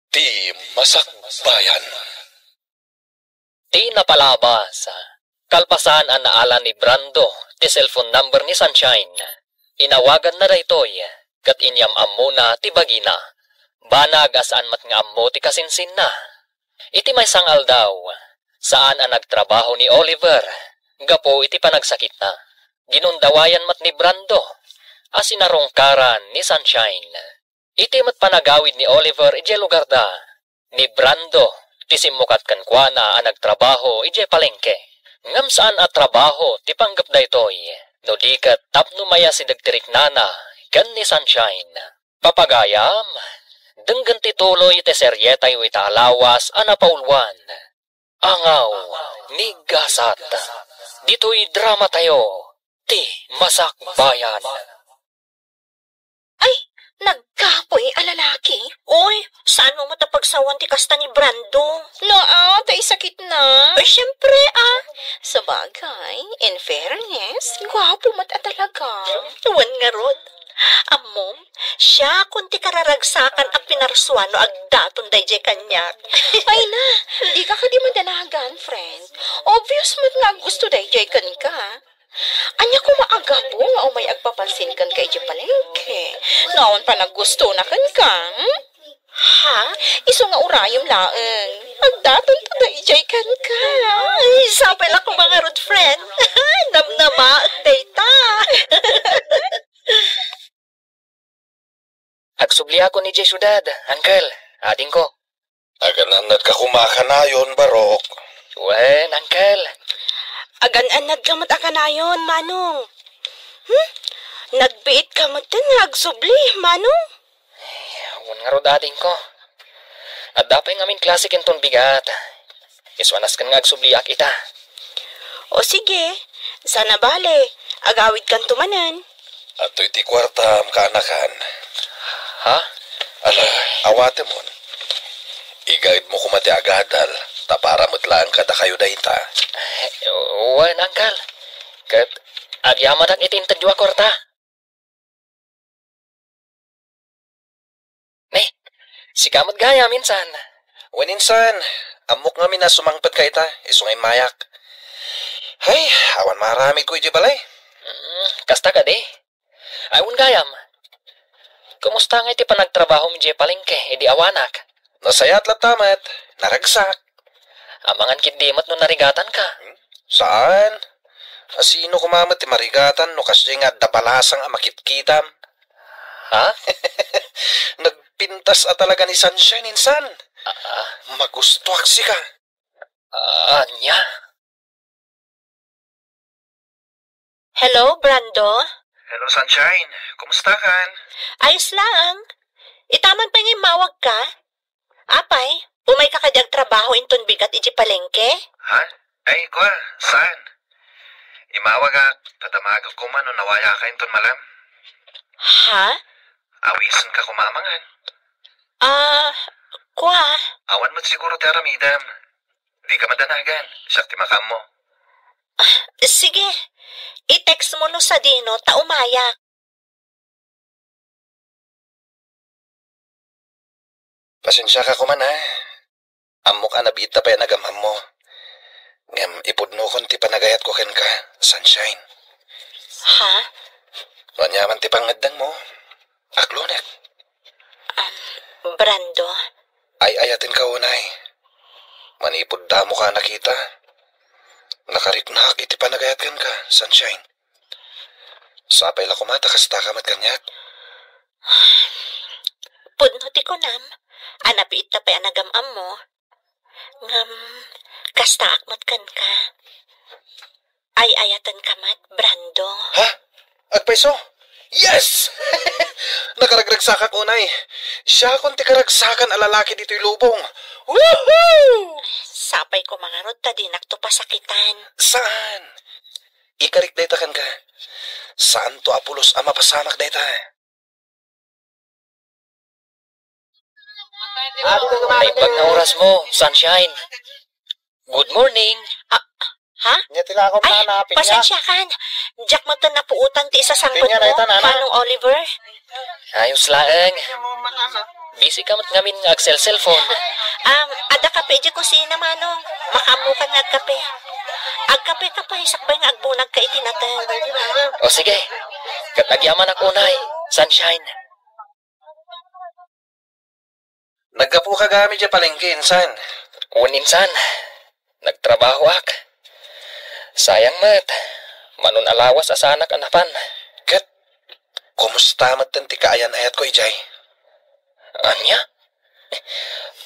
Speaker 1: Ti Masakbayan.
Speaker 2: Ti napalabas. Kalpasan ang naalan ni Brando ti cellphone number ni Sunshine. Inawagan na daytoy kat inyam ammo na ti bagina. Banag asaan mat nga ammo ti kasinsin na. Iti may sangal daw. Saan ang nagtrabaho ni Oliver? Gapo iti panagsakit na. Ginundawayan mat ni Brando. Asinarongkaran ni Sunshine. Iti mat panagawid ni Oliver ije lugar da. Ni Brando, ti simukat kankwana ang nagtrabaho ije palengke. Ngam saan at trabaho ti panggap daytoy. No dikat tapno maya si dagtirik nana kan ni Sunshine. Papagayam, denggan ti tuloy ti seryeta yu itaalawas anapaulwan. Angaw, migasat, dito'y drama tayo, ti Masakbayan.
Speaker 5: Ay, nagkapoy alalaki.
Speaker 3: Oy, saan mo matapagsawan ti kasta ni Brando?
Speaker 5: Tay sakit na.
Speaker 3: Ay, syempre
Speaker 5: Sa bagay, in fairness, gwapo mat talaga.
Speaker 3: Tuwan nga rod. Amom, siya kunti kararagsakan a pinarsuano agdaton dayjay kanyak.
Speaker 5: Ay na, di ka di madanagan, friend. Obvious mat nga gusto dayjay kan ka. Anya ko maaga po nga umay agpapansin kan kay di palengke. Naon pa naggusto na kan ka,
Speaker 3: Ha?
Speaker 5: Iso nga urayom laeng. Agdaton pa dayjay kan ka.
Speaker 3: Ay, sapay lang ko mga rod friend. Namnama ang data.
Speaker 2: Agsubli ako ni Jesudad, Uncle, ading ko.
Speaker 1: Agananad ka kumakanayon, Barok.
Speaker 2: Wen, Uncle.
Speaker 5: Agan-anad ka mat akanayon, Manong. Nagbiit ka mat nagsubli, Manong.
Speaker 2: Awan nga ro ading ko. At dapay ngamin klase kenton bigat. Iswanas kan nga agsubliak ita.
Speaker 5: O sige, sana bale, agawid kan tumanan.
Speaker 1: At iti kwarta kanakan.
Speaker 2: Ha?
Speaker 1: Ala, awate mo. I-guide mo kumati agadal. Tapara lang kada kayo dayta.
Speaker 2: Wen, Uncle. Kat agyaman ang itintadwa kwarta. Ne, si kamot gaya minsan.
Speaker 4: Waninsan, amok nga mina sumangpad ka ita, isungay mayak. Hay, awan marami ko iti balay.
Speaker 2: Kasta ka di. Ayun gayam. Kumusta nga iti panagtrabaho mi di palengke, edi awanak?
Speaker 4: Nasayat latamat, naragsak.
Speaker 2: Amangan kindimat no narigatan ka.
Speaker 4: Saan? Asino kumamat ti marigatan no kasi nga dabalasang amakitkitam.
Speaker 2: Ha?
Speaker 4: Nagpintas talaga ni Sunshine insan. Magustuak si ka.
Speaker 2: Anya?
Speaker 3: Hello, Brando?
Speaker 4: Hello Sunshine, kumusta kan?
Speaker 3: Ayos lang. Itaman pa nga mawag ka. Apay, umay ka kadyag trabaho inton bigat iji palengke?
Speaker 4: Ha? Ay, kwa, saan? Imawag ka, tatamagag ko man o nawaya ka inton malam.
Speaker 3: Ha?
Speaker 4: Awisan ka kumamangan.
Speaker 3: Kwa?
Speaker 4: Awan mo't siguro ti aramidam. Di ka madanagan, sakti makam mo.
Speaker 3: Sige, i-text mo no sa dino, taumayak.
Speaker 4: Pasensya ka kuman ha. Amok anabiit na pa yan nagamam mo. Ngam ipudno kon ti panagayat ko ken ka, Sunshine.
Speaker 3: Ha?
Speaker 4: Wanyaman ti pangadang mo. Aklonek.
Speaker 3: Brando?
Speaker 4: Ay ayatin ka unay. Manipod damo ka nakita. Nakariknak iti panagayat ken ka, Sunshine. Sapay la kumata kasta kamat kanyak.
Speaker 3: Punot ko nam. Anapiit na pa anagam-am mo. Ngam, kasta akmat kan ka. Ay ayatan kamat, Brando.
Speaker 4: Ha? Agpaiso? Yes! Nakaragragsakak unay. Siya kung ti karagsakan alalaki dito'y lubong. Woohoo!
Speaker 3: Sapay ko mga rod, tadinak to pasakitan.
Speaker 4: Saan? Ikarik dayta kan ka. Saan to Apulos ang mapasamak dayta?
Speaker 2: Ay pag na oras mo, Sunshine. Good morning.
Speaker 3: Ha?
Speaker 4: Nyatila akong
Speaker 3: Ay,
Speaker 4: nanapin
Speaker 3: pasensya kan. Jack mo to napuutan ti isa sangkot
Speaker 4: Pinya na ito,
Speaker 3: mo.
Speaker 4: nana.
Speaker 3: Manong Oliver.
Speaker 2: Ayos laeng. Busy ka mat ngamin nga Axel cellphone.
Speaker 3: Ada kape di ko sina manong. Makamukan nga kape. Agkape ka pa, isakbay nga agbunag ka itinatang.
Speaker 2: O sige, katagyaman ako unay, Sunshine.
Speaker 4: Nagkapu ka gamit dya palengke, insan.
Speaker 2: Uninsan, nagtrabaho ak. Sayang mat, manon alawas asanak anapan.
Speaker 4: Kat, kumusta mat ti kaayan ayat ko, Ijay?
Speaker 2: Anya?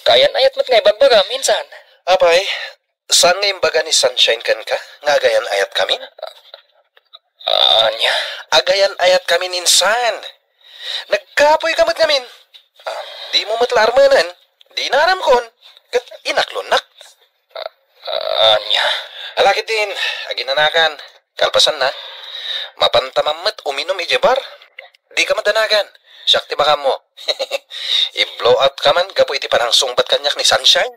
Speaker 2: Kayan ayat mat ngay bagbaga minsan.
Speaker 4: Apay, saan nga imbaga ni Sunshine kan ka? Nga agayan ayat kami?
Speaker 2: Anya?
Speaker 4: Agayan ayat kami insan. Nagkapoy kamat ngamin. Di mo matlarmanan, di naram kon. Kat inaklonak.
Speaker 2: Anya?
Speaker 4: Alakit din, aginanakan. Kalpasan na. Mapantamamat uminom ijebar. Di ka madanagan. Syakti baka mo. I-blow out ka man, gapo iti parang sungbat kanyak ni Sunshine.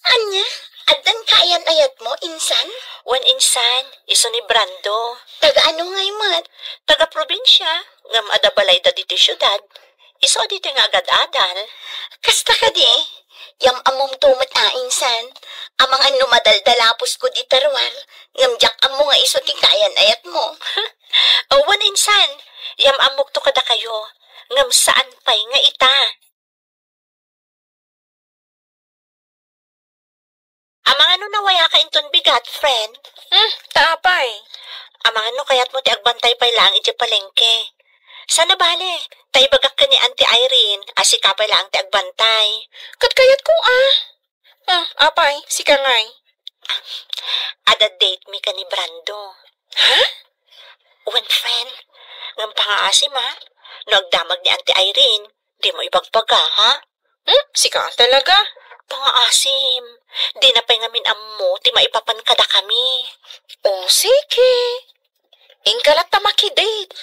Speaker 3: Anya? Adan kayan ayat mo, insan? Wan insan, iso ni Brando. Taga ano ngay mat? Taga probinsya. Ngam ada balay da diti syudad. Iso diti nga agad-adal. Kasta ka di. Yam amom tumat insan. Amang ano madaldalapos ko di tarwar. Ngam jak amo nga iso ti kayan ayat mo. Wan insan, yam amok to kada kayo. Ngam saan pay nga ita. Amang ano nawaya ka inton bigat, friend?
Speaker 5: Tapay.
Speaker 3: Amang ano kayat mo ti agbantay pay lang iti palengke. Sana bale, tay bagak ka ni Auntie Irene, asika pay lang ti agbantay.
Speaker 5: Katkayat ko apay, si kangay.
Speaker 3: Ada date mi ka ni Brando. Ha? One friend, ngam pangaasim ha? Nagdamag ni Auntie Irene, di mo ibagbaga ha?
Speaker 5: Si ka talaga.
Speaker 3: Pangaasim, di na pay ngamin ammo, ti maipapan kada kami.
Speaker 5: O sige. Ingkalat ta makidate.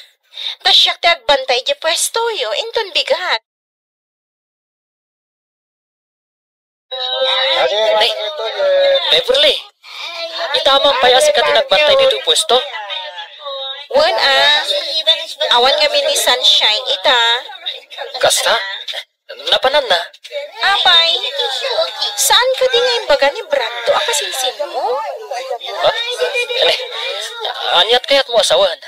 Speaker 5: Tasyak ti agbantay di pwesto yo, inton bigat.
Speaker 2: Nay, Beverly, itamang paya si ka tinagbantay dito pwesto.
Speaker 5: Wan awan kami ni Sunshine ita.
Speaker 2: Kasta, napanan na.
Speaker 5: Apay, saan ka di nga imbaga ni Brando akasinsin mo?
Speaker 2: Ha? Anyat kayat mo asawan?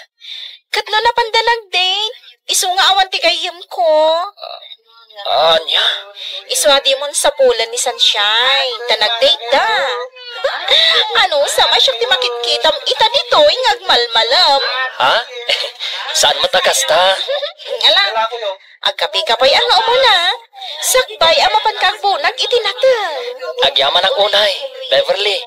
Speaker 5: Kat no napandalag date, iso nga awan ti gayem ko.
Speaker 2: Anya?
Speaker 5: Iswadi mon sa pulan ni Sunshine, tanag-date da. Ano, sama siya ti makitkitam ita dito, ingagmalmalam.
Speaker 2: Ha? Saan mo takasta?
Speaker 5: Ala, agkapi-kapay ang umuna. Sakbay ang mapankagpunag itinatang.
Speaker 2: Agyaman ang unay, Beverly.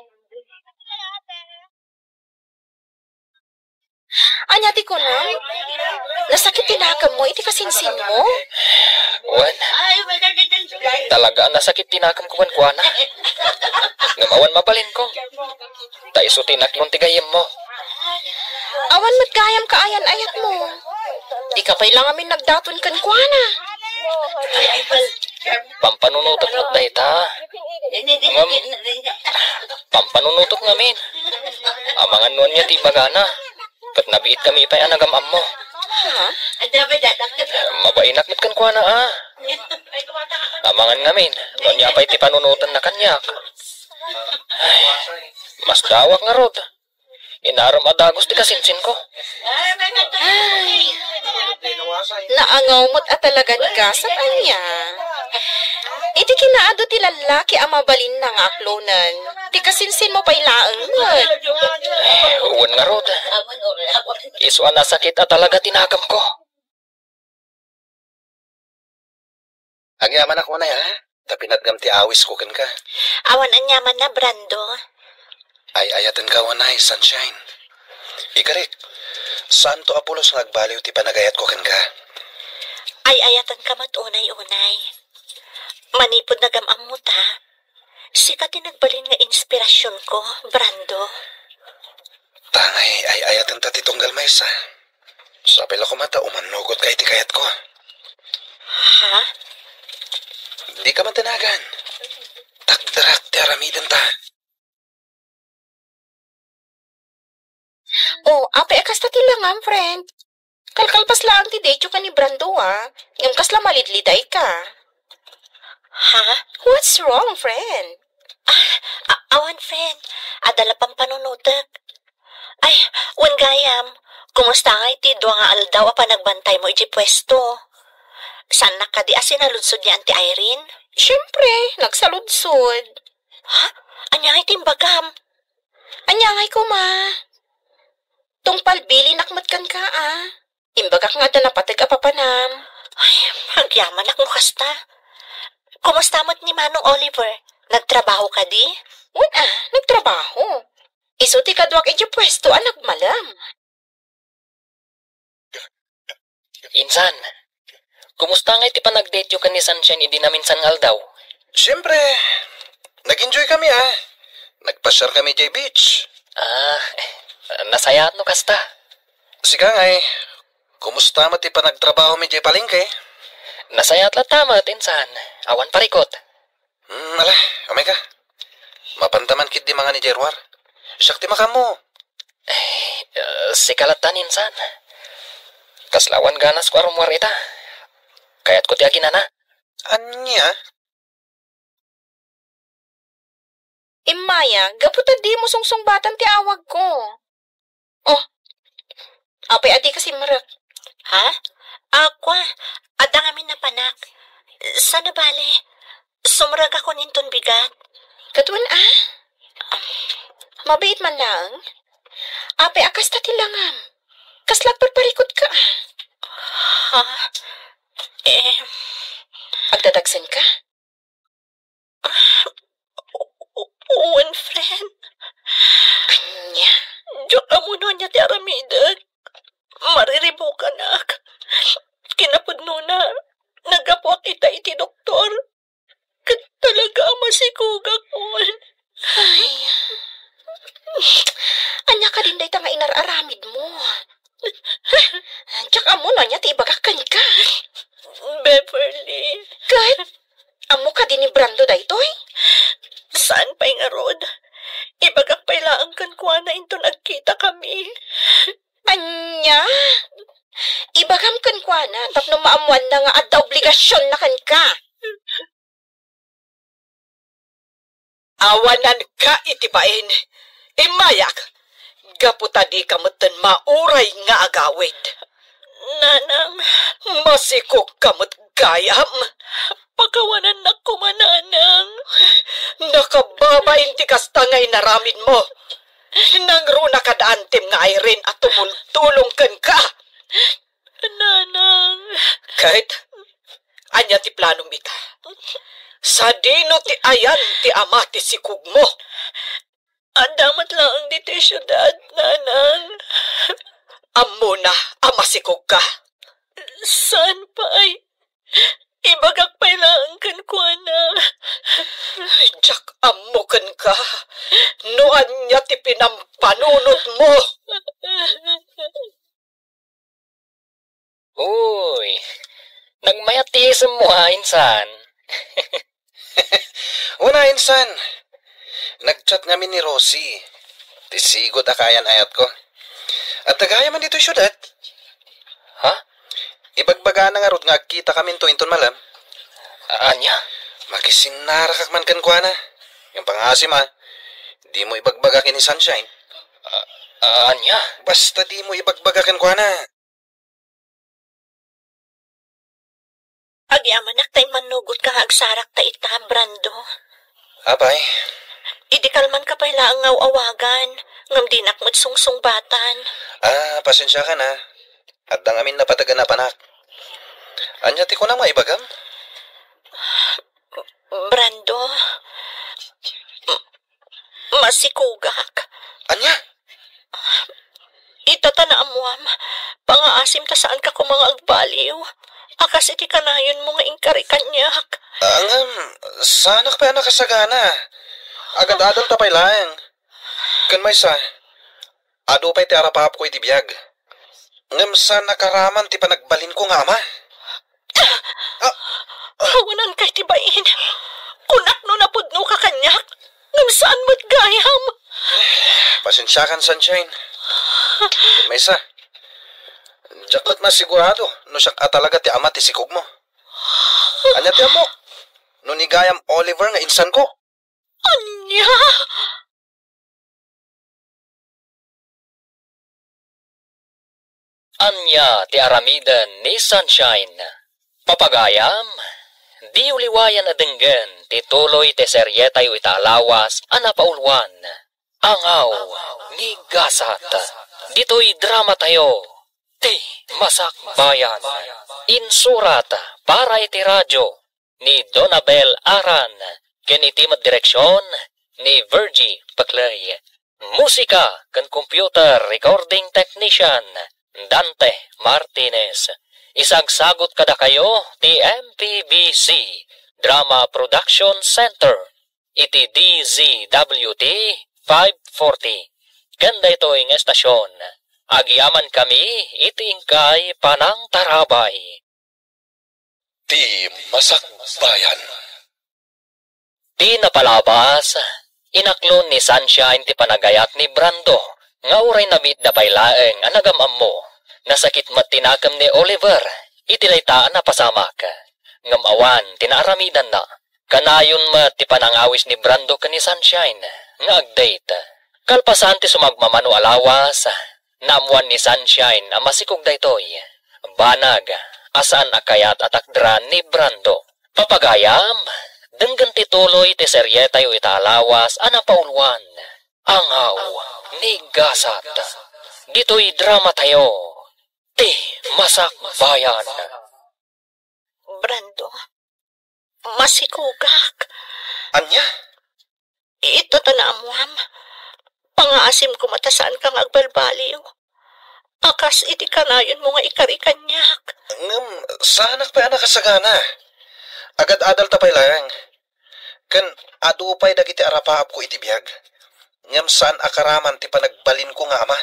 Speaker 5: Anyati ko na, nasakit tinakam mo, iti kasinsin mo.
Speaker 2: Wan, talaga nasakit tinakam ko man kuana. Ngamawan mabalin ko. Taiso tinaklong tigayim mo.
Speaker 5: Awan matgayam kaayan ayat mo. Di ka pa'y lang amin nagdaton kan kuana.
Speaker 2: Pampanunutot mo't dahi ta. Pampanunutot ngamin. Amangan nun niya ti bagana. Kat nabiit kami ipay anagam-am mo.
Speaker 5: Ha?
Speaker 2: Mabainak mit kan kuana Amangan ngamin. Nun niya pa'y ti panunutan na kanyak. Ay, mas dawak nga rod. Inaram adagos ti kasinsin ko.
Speaker 5: Naangaw mo't at talaga ni gasat anya. Iti kinaado ti lalaki ang mabalin na nga aklonan. Ti kasinsin mo pa'y laang mat.
Speaker 2: Uwan nga rod. Isuan na sakit at talaga tinagam ko.
Speaker 4: Agyaman ako na ya. Tapinat gam ti awis ko kan ka.
Speaker 3: Awan ang yaman na, Brando.
Speaker 4: Ay ayatan ka wanay, sunshine. Ikarik, saan to Apolos nagbaliw ti panagayat ko kan ka?
Speaker 3: Ay ayatan ka matunay-unay. Manipod na gamam mo ta. Sika tinagbalin nga inspirasyon ko, Brando.
Speaker 4: Tangay ay ayatan ta ti tunggal maysa. Sabi la ko mata umanugot kay ti kayat ko.
Speaker 3: Ha?
Speaker 4: Di ka man tanagan. Takdarak ti aramidan ta.
Speaker 5: Oh, ape akas ta ti langam, friend. Kalkalpas lang ti decho ka ni Brando, ah. Yung kasla malidliday ka.
Speaker 3: Ha?
Speaker 5: What's wrong, friend?
Speaker 3: Awan, friend. Adala pang panunutek. Ay, wan gayam. Kumusta nga iti doa nga aldaw pa nagbantay mo iti pwesto? Saan na ka di asin naludsod ni Auntie Irene?
Speaker 5: Siyempre, nagsaludsod.
Speaker 3: Ha? Anya nga iti bagam?
Speaker 5: Anyangay ko, ma. Tungpal bili nakmat kan ka, ah. Imbagak nga da napatag apapanam.
Speaker 3: Ay, hagyaman ako kasta. Kumusta mo't ni Manong Oliver? Nagtrabaho ka di?
Speaker 5: Nagtrabaho. Isuti kadwak iti pwesto, anak malam.
Speaker 2: Insan, kumusta nga iti panag-date yung ni Sunshine hindi namin sangal daw?
Speaker 4: Siyempre, nag-enjoy kami Nagpasyar kami jay beach.
Speaker 2: Nasayat no kasta.
Speaker 4: Sika nga kumusta mati pa nagtrabaho mi jay palengke?
Speaker 2: Nasayat la tama, Insan. Awan parikot.
Speaker 4: Ala, amay ka. Mapantaman kit di mga ni Jerwar. Siyak ti makamo.
Speaker 2: Sikalatan, Insan. Kaslawan ganas ko arumwar ita. Kaya't ko ti aginana.
Speaker 4: Anya?
Speaker 5: Imaya, gaputa di mo sungsung-batan ti awag ko. Oh, apay adi kasi marak.
Speaker 3: Ha? Aqua, adang amin na panak. Sana bale, sumrag ako ninton bigat.
Speaker 5: Katuan mabait man lang. Apay akas ta tilangam. Kaslag parparikot ka
Speaker 3: Ha?
Speaker 5: Agdadagsan ka.
Speaker 3: Uwan, friend.
Speaker 5: Anya.
Speaker 3: Diyo ka muna niya ti aramidag. Mariribo ka na. Kinapudno na. Nagapuak kita iti doktor. Kat talaga masikuga ko.
Speaker 5: Ay. Anya ka din day nga inararamid mo. Tsaka amo na niya ti ibagakan ka.
Speaker 3: Beverly.
Speaker 5: Kahit amo ka din ni Brando daytoy.
Speaker 3: Saan pa'y nga rod? Ibagak pa'y laang kan kuha na into nagkita kami.
Speaker 5: Anya? Ibagam kan kwa na, tapno maamuan na nga at obligasyon na kan ka.
Speaker 6: Awanan ka itibain. Imayak, gaputa di kamutan mauray nga agawid.
Speaker 3: Nanang,
Speaker 6: Masikok kamut gayam.
Speaker 3: pagawanan na kumananang.
Speaker 6: Nakababain ti kasta ngay naramin mo. Nangruna ka daantim nga Irene at tumultulong kan ka.
Speaker 3: Nanang,
Speaker 6: Kahit, anya ti planong ita. Sa dino ti ayan ti ama ti sikug mo.
Speaker 3: adamat lang ang dito syudad, nanang.
Speaker 6: Amo na ama sikug ka.
Speaker 3: Saan pa ay? Ibagak pa'y laang kan kuha na.
Speaker 6: Jak amukan ka. Noan niya ti pinampanunot mo.
Speaker 2: Uy, nagmayat ti isem mo Insan.
Speaker 4: Una, insan. Nagchat namin ni Rosie. Tisigod akayan ayat ko. At tagaya man dito syudad.
Speaker 2: Ha?
Speaker 4: Ibagbaga na nga rod nga kita kami to inton malam.
Speaker 2: Anya?
Speaker 4: Makisinarakak man kan kuha na. Yung pangasim di mo ibagbagakin ni Sunshine.
Speaker 2: Anya?
Speaker 4: Basta di mo ibagbagakin kuha na.
Speaker 3: Agyaman tay manugot ka agsarak ta ita, Brando.
Speaker 4: Apay,
Speaker 3: Idikalman ka pala ang awagan, ngam dinak mo't sungsung-batan.
Speaker 4: pasensya ka na. At ang amin napatagan na panak. Anya ti ko na maibagam?
Speaker 3: Brando, masikugak.
Speaker 4: Anya?
Speaker 3: Itatana amuam, pangaasim ta saan ka mga agbaliw. Akas iti kanayon mo nga ingkari kanyak.
Speaker 4: Sanak pa na kasagana. Agad-adal tapay lang. Kan may sa, ado pa'y ti arapap ko iti biyag. Ngam sa nakaraman ti panagbalin ko nga ama.
Speaker 3: Kawanan kay tibain. Kunak no napudno ka kanyak. Ngam saan mo't gayam.
Speaker 4: Pasensya kan, Sunshine. Kan may sa, jakot na sigurado no siya talaga ti ama ti sikog mo. Anya ti amo? No ni gayam Oliver nga insan ko.
Speaker 3: Anya!
Speaker 2: Anya ti aramidan ni Sunshine. Papagayam, di uliwayan na denggan ti tuloy ti serye tayo italawas anapaulwan. Angaw ni gasat. Dito'y drama tayo. Ti Masak Bayan. Insurat para iti radyo ni Donabel Aran. Kinitimat direksyon ni Virgie Paclay. Musika kan computer recording technician Dante Martinez. Isagsagot kada kayo ti MPBC Drama Production Center. Iti DZWT 540. Ganda ito ang estasyon. Agyaman kami iti ingkay panang tarabay.
Speaker 1: Ti Masak Bayan.
Speaker 2: Di napalabas, inaklon ni Sunshine ti panagayat ni Brando, nga uray nabit da paylaeng anagam mo, nasakit matinakam ni Oliver, itilaytaan na pasamak. Ngam awan, tinaaramidan na, kanayon ti panangawis ni Brando ka ni Sunshine, nga agdate. Kalpasan ti sumagmamano alawas, namuan ni Sunshine ang masikog daytoy, banag, asaan akayat at akdran ni Brando. Papagayam, denggan ti tuloy ti serye tayo italawas anapaulwan. Angaw ni gasat. Dito'y drama tayo. Ti Masak Bayan.
Speaker 3: Brando, masikugak.
Speaker 4: Anya?
Speaker 3: Ito tanamuam. Pangaasim ko matasaan kang agbalbaliw. Akas iti kanayon mo nga ikarikanyak.
Speaker 4: Ngam, sanak pa anak kasagana. Agad-adal tapay lang. Kan adupay dagiti arapaap ko iti biyag. Ngam saan akaraman ti panagbalin ko nga ama.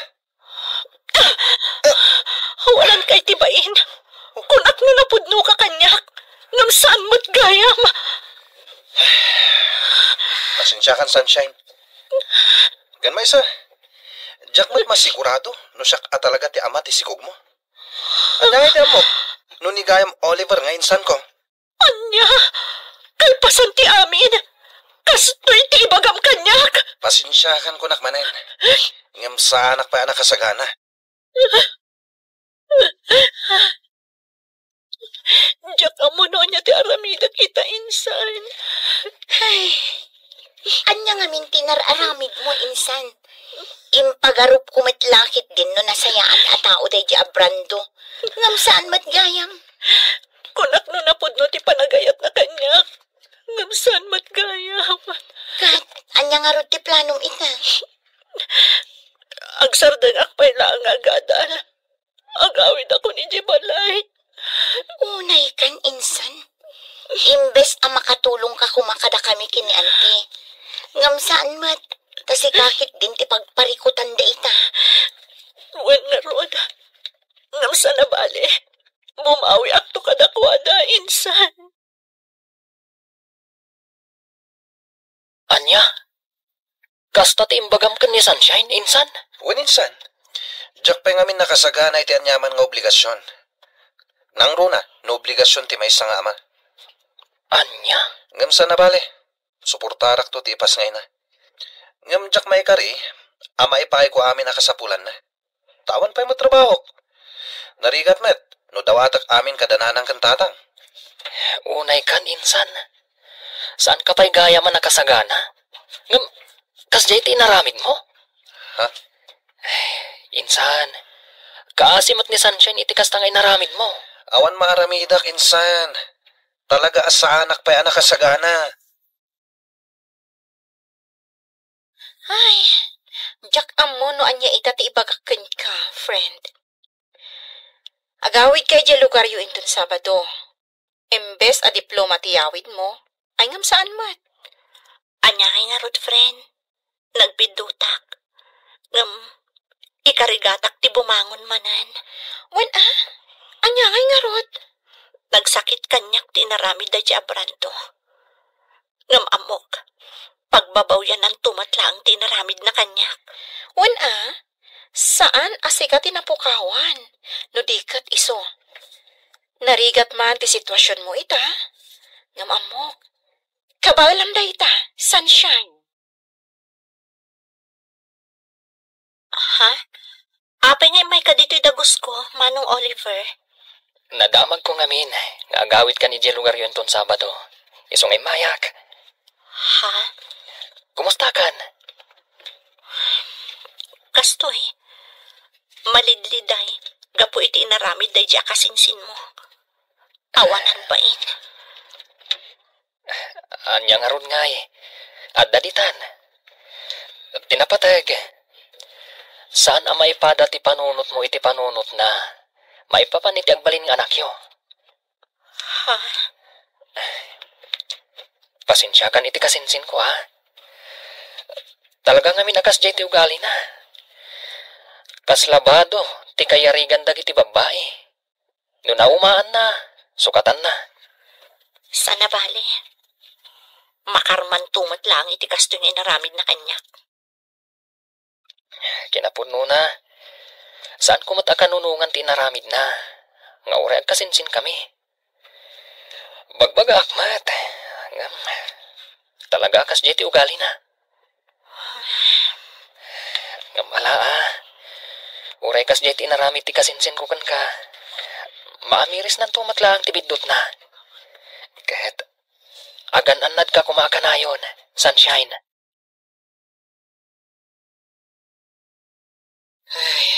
Speaker 3: Walan kay tibain. Kunak no napudno ka kanyak. Ngam saan mo't gayam.
Speaker 4: Pasensya kan, Sunshine. Gan may sa, jak mo't masigurado no siya talaga ti ama ti sikog mo. Anya iti mo, no ni gayam Oliver nga insan ko.
Speaker 3: Anya, kalpasan ti amin. Kastoy ti ibagam kanyak.
Speaker 4: Pasensya kan ko nakmanen. Ngam sa anak pa anak kasagana.
Speaker 3: Diyak amo no niya ti aramida kita insan.
Speaker 5: Ay, anya nga minti nararamid mo, insan. Impagarup kumitlakit din no nasayaan at tao day di Brando. Ngam saan matgayam?
Speaker 3: Kunak no napudno ti panagayat na kanyak. Ngam saan matgayam.
Speaker 5: Kat, anya nga rod ti planong ita.
Speaker 3: Agsardang akpay lang agadal. Agawid ako ni Jibalay.
Speaker 5: Unay kan, insan. Imbes ang makatulong ka kumakada kami kini auntie. Ngam saan mat, kasi kakit din ti pagparikutan da ita.
Speaker 3: Wen nga rod. Ngam sana bali. Bumawi akto kadakwada, insan.
Speaker 2: Anya? Kasta ti imbagam ka ni Sunshine, insan?
Speaker 4: Wen insan, jak pa ngamin nakasagana iti anyaman nga obligasyon. Nang runa, no obligasyon ti may nga ama.
Speaker 2: Anya?
Speaker 4: Ngam sa nabali, suportarak to ti ipas ngay na. Ngam jak may kari, ama ipay ko amin nakasapulan na. Tawan pa'y matrabaho. Narigat met, no dawatak amin kadananang kantatang.
Speaker 2: Unay kan, insan. Saan ka pa'y gaya man nakasagana? Ngam, kasjay ti inaramid mo?
Speaker 4: Ha?
Speaker 2: Insan, kaasimot ni Sunshine iti kasta nga inaramid mo.
Speaker 4: Awan maaramidak, insan. Talaga asa anak pa'y anak kasagana.
Speaker 5: Ay, jak amo no anya ita ti ibagakken ka, friend. Agawid kay di lugar yu inton Sabado. Imbes a diploma ti yawid mo, ay ngam saan mat?
Speaker 3: Anya kay nga rod, friend. Nagbidutak. Ngam, ikarigatak ti bumangon manan.
Speaker 5: Wan anya kay nga rod?
Speaker 3: Nagsakit kanyak ti inaramid da Abrando. Ngam amok. Pagbabaw yan ang tumatlang ti inaramid na kanyak.
Speaker 5: Wan saan asika tinapukawan? No dikat iso. Narigat man ti sitwasyon mo ita. Ngam amok. Kabalam da ita, Sunshine.
Speaker 3: Ha? Apay nga may kadito'y dagos ko, Manong Oliver.
Speaker 2: Nadamag ko ngamin, nga agawid ka ni di lugar yun ton Sabado. Isong ay mayak.
Speaker 3: Ha?
Speaker 2: Kumusta kan?
Speaker 3: Kastoy. Malidliday. Gapo iti inaramid day di akasinsin mo. Awanan ba in?
Speaker 2: Anya nga ron nga At daditan. Tinapatag. Saan ang maipada ti panunot mo iti panunot na maipapaniti agbalin ng anak yo?
Speaker 3: Ha?
Speaker 2: Pasensya kan iti kasinsin ko ha. Talaga nga minakas jay ti ugali na. Kaslabado, ti kayarigan dagiti babae. No naumaan na, sukatan na.
Speaker 3: Sana bali. Makarman tumat lang iti kasto nga inaramid na kanyak.
Speaker 2: Kinapuno na. Saan ko matakanunungan ti inaramid na? Nga uri agkasinsin kami. Bagbaga akmat. Ngam, talaga kas jay ti ugali na. Ngam ala uray kas jay ti inaramid ti kasinsin ko kan ka. Maamiris nan tumat lang ti bidot na. Kahit agan-anad ka kumakanayon, Sunshine.
Speaker 6: Ay,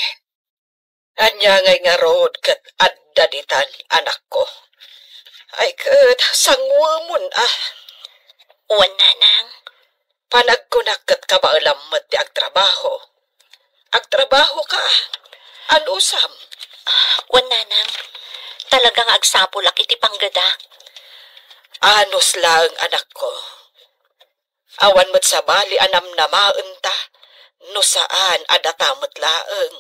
Speaker 6: anya ngay nga road kat addaditan anak ko. Ay kat sangwamon
Speaker 3: Uwan nanang.
Speaker 6: Panagkunak kat kabaalamot ti agtrabaho. Agtrabaho ka. Anusam.
Speaker 3: Uwan nanang. Talagang agsapulak iti panggadak.
Speaker 6: Anos lang anak ko. Awan mo't sa bali anam na maunta. No saan adatamot laeng.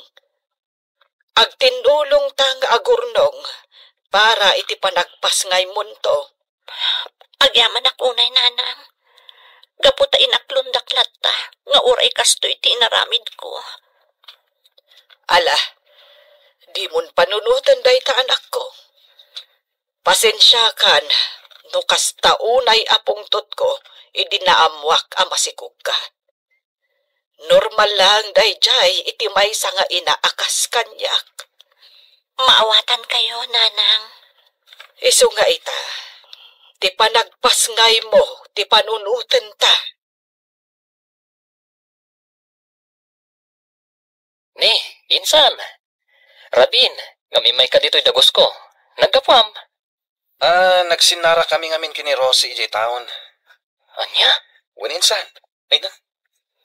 Speaker 6: Agtinulong tang agurnong para iti panagpas ngay munto.
Speaker 3: Agyaman akunay nanang. Gaputa inaklundak latta. Nga uray kasto iti inaramid ko.
Speaker 6: Ala, di mon panunutan day ta anak ko. Pasensya kan, no kasta unay apungtot ko, idinaamwak amasikog ka. Normal lang day jay iti may nga inaakas kanyak.
Speaker 3: Maawatan kayo, nanang.
Speaker 6: Iso nga ita, ti panagpas ngay mo, ti panunutan ta.
Speaker 2: Ni, insan. Rabin, ngamimay ka dito'y dagos ko. Nagkapwam.
Speaker 4: Nagsinara kami ngamin kini Rosie ijay taon.
Speaker 2: Anya?
Speaker 4: Waninsan. Ay na.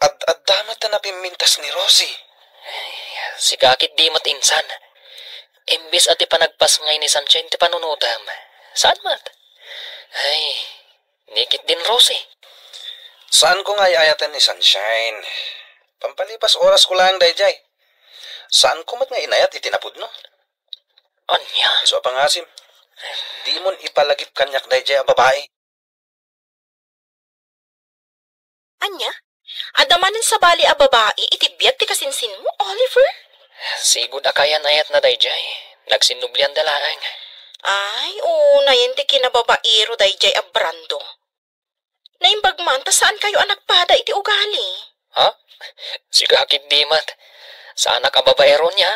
Speaker 4: At damat na napimintas ni Rosie.
Speaker 2: Si kakit di mat insan. Imbis at ipanagpas ngay ni Sunshine ti panunutam. Saan mat? Ay, nikit din Rosie.
Speaker 4: Saan ko nga iayatan ni Sunshine? Pampalipas oras ko lang dayjay. Saan ko mat nga inayat itinapod no?
Speaker 2: Anya?
Speaker 4: Iso pangasim. Di mon ipalagip kanyak dayjay ang babae.
Speaker 5: Anya? Adamanan sa bali a babae, itibiyat ti kasinsin mo, Oliver?
Speaker 2: Sigud akayan ayat na dayjay. Nagsinublian dalaang.
Speaker 5: Ay, nayin ti kinababairo dayjay a Brando. Naimbagman, ta saan kayo anak pada iti ugali?
Speaker 2: Ha? Si kakit di mat. Sa anak ababaero niya?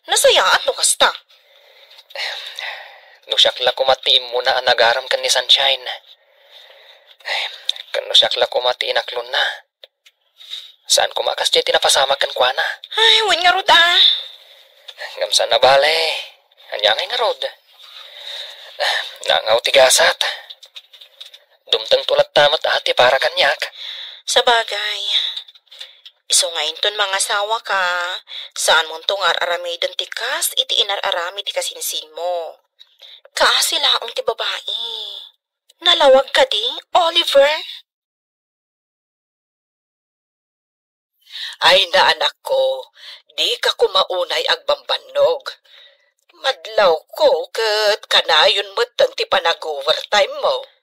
Speaker 5: Nasayaat no kasta.
Speaker 2: Nusyakla kumatiin mo na anagaram kan ni Sunshine. Ay, kan nusyakla kumatiin aklon na. Saan kumakas jay tinapasama kan kwa na?
Speaker 5: Ay, wan nga rod
Speaker 2: Ngamsan na bale. Anyangay nga rod. Nangaw tigasat. Dumtang tulat tamat ati para kanyak.
Speaker 5: Sa bagay. Iso nga inton mga asawa ka. Saan mo itong ar-aramidon tikas, iti inar-arami ti kasinsin mo. Kaasilaong ti babae. Nalawag ka di, Oliver?
Speaker 6: Ay na anak ko, di ka kumaunay agbambanog. Madlaw ko kat kanayon mo't ti panag-overtime mo.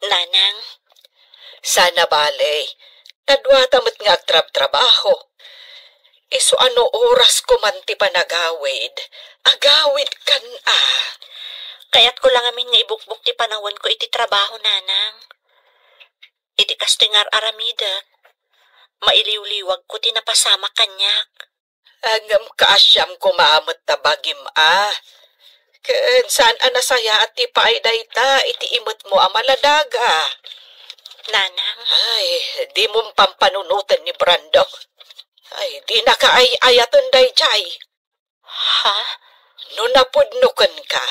Speaker 5: Nanang,
Speaker 6: Sana bale, tadwata mo't nga agtrab-trabaho. Iso ano oras ko man ti panagawid, agawid kan
Speaker 3: Kaya't ko lang amin nga ibukbuk ti panahon ko iti trabaho, nanang. Iti kastingar aramida. Mailiw-liwag ko ti napasama kanyak.
Speaker 6: Angam kaasyam kumamot tabagim Ken saan anasaya at ti paayday ta, iti imot mo amaladaga.
Speaker 3: Nanang,
Speaker 6: Ay, di mong pampanunutan ni Brando. Ay, di nakaay-ayaton day jay.
Speaker 3: ha?
Speaker 6: No napudnukan ka,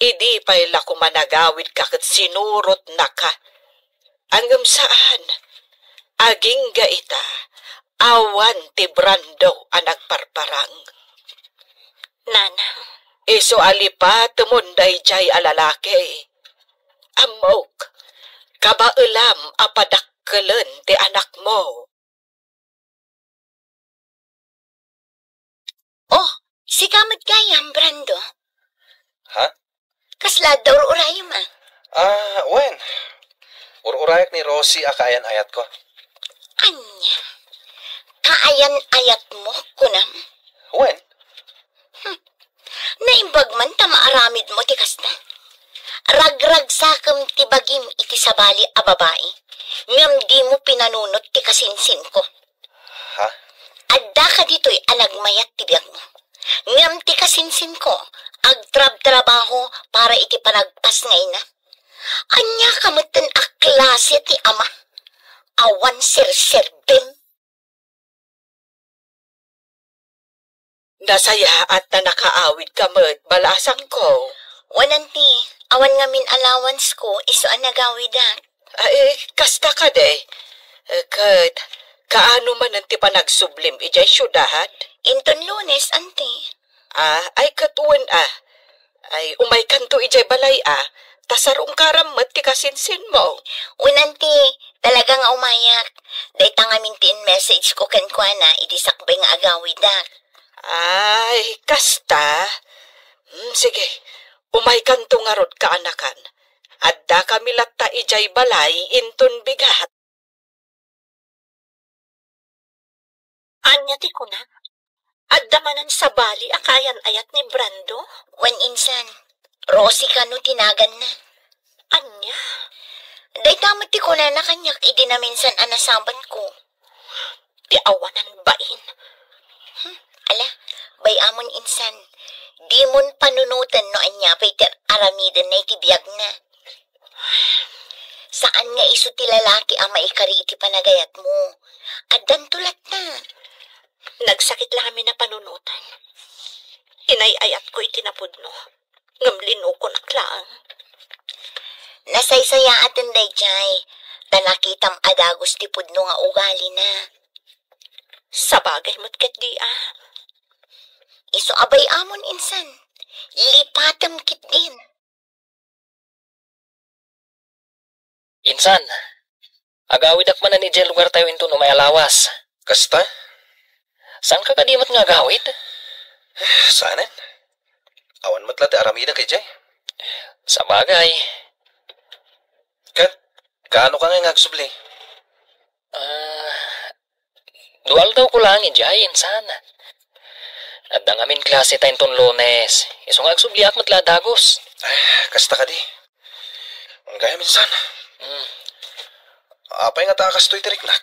Speaker 6: idi pa'y lako managawid ka kat sinurot na ka. Angam saan? Aging gaita, awan ti Brando ang nagparparang.
Speaker 3: Nanang,
Speaker 6: Iso alipa tumunday jay alalaki. Amok, kabailam apadakkelan ti anak mo.
Speaker 3: oh, si kamad kayam, Brando.
Speaker 4: Ha?
Speaker 3: Kasla daw urayam
Speaker 4: Wen. Ururayak ni Rosie akayan ayat ko.
Speaker 3: Anya, kaayan-ayat mo, kunam.
Speaker 4: Wen?
Speaker 3: Naimbag man tamaaramid mo tikas na. Ragrag sakam ti bagim iti sabali a babae. Ngam di mo pinanunot ti kasinsin ko.
Speaker 4: Ha?
Speaker 3: Adda ka dito'y anagmayat ti biyag mo. Ngam ti kasinsin ko, agtrab-trabaho para iti panagpas ngay na. Anya kamutan a klase ti ama. Awan sir-serbim.
Speaker 6: Nasaya at na nakaawid ka mo't balasang ko.
Speaker 3: Wananti, awan ngamin allowance ko, iso ang nagawidan.
Speaker 6: Ay, kasta ka de. Kat, kaano man nanti pa nagsublim ijay syudahad?
Speaker 3: Inton Lunes, ante.
Speaker 6: Ay katuan Ay, umay kanto ijay balay tasarong karam mat ti kasinsin mo.
Speaker 3: Unanti, talagang umayak. Day tangamintin message ko kankwana, idisakbay nga agawidak.
Speaker 6: Ay, kasta. Sige, umay kanto nga rod kaanakan. Adda kami latta ijay balay inton bigat.
Speaker 3: Anya ti ko na? Adda manan sa bali akayan ayat ni Brando? Wan insan, Rosie ka no tinagan na. Anya? Day tamat ti ko na kanyak idinaminsan anasaban ko. Ti awanan bain. Ala, bay amon insan. Di mon panunutan no anya pay ter aramidan na itibiyag na. Saan nga iso ti lalaki ang maikari iti panagayat mo? Addan tulat na. Nagsakit lang kami na panunutan. Inayayat ko itinapudno. Ngamlino ko naklaan. Nasaysaya atin day jay. Tanakitam adagos ti pudno nga ugali na. Sa bagay mo't ket di Iso abay amon insan. Lipatam kit din.
Speaker 2: Insan, agawid akman na ni Jel lugar tayo into no may alawas.
Speaker 4: Kasta?
Speaker 2: Saan ka kadimat nga agawid?
Speaker 4: Saanan? Awan matla ti aramida kay Jay.
Speaker 2: Sa bagay.
Speaker 4: Kat, kaano ka nga ngagsubli?
Speaker 2: Dual daw ko lang ijay, insan. At ang amin klase tayo ton Lunes. Isong agsubliak matla dagos.
Speaker 4: Kasta ka di. Ang gaya minsan. Apay nga takas to'y tirik na.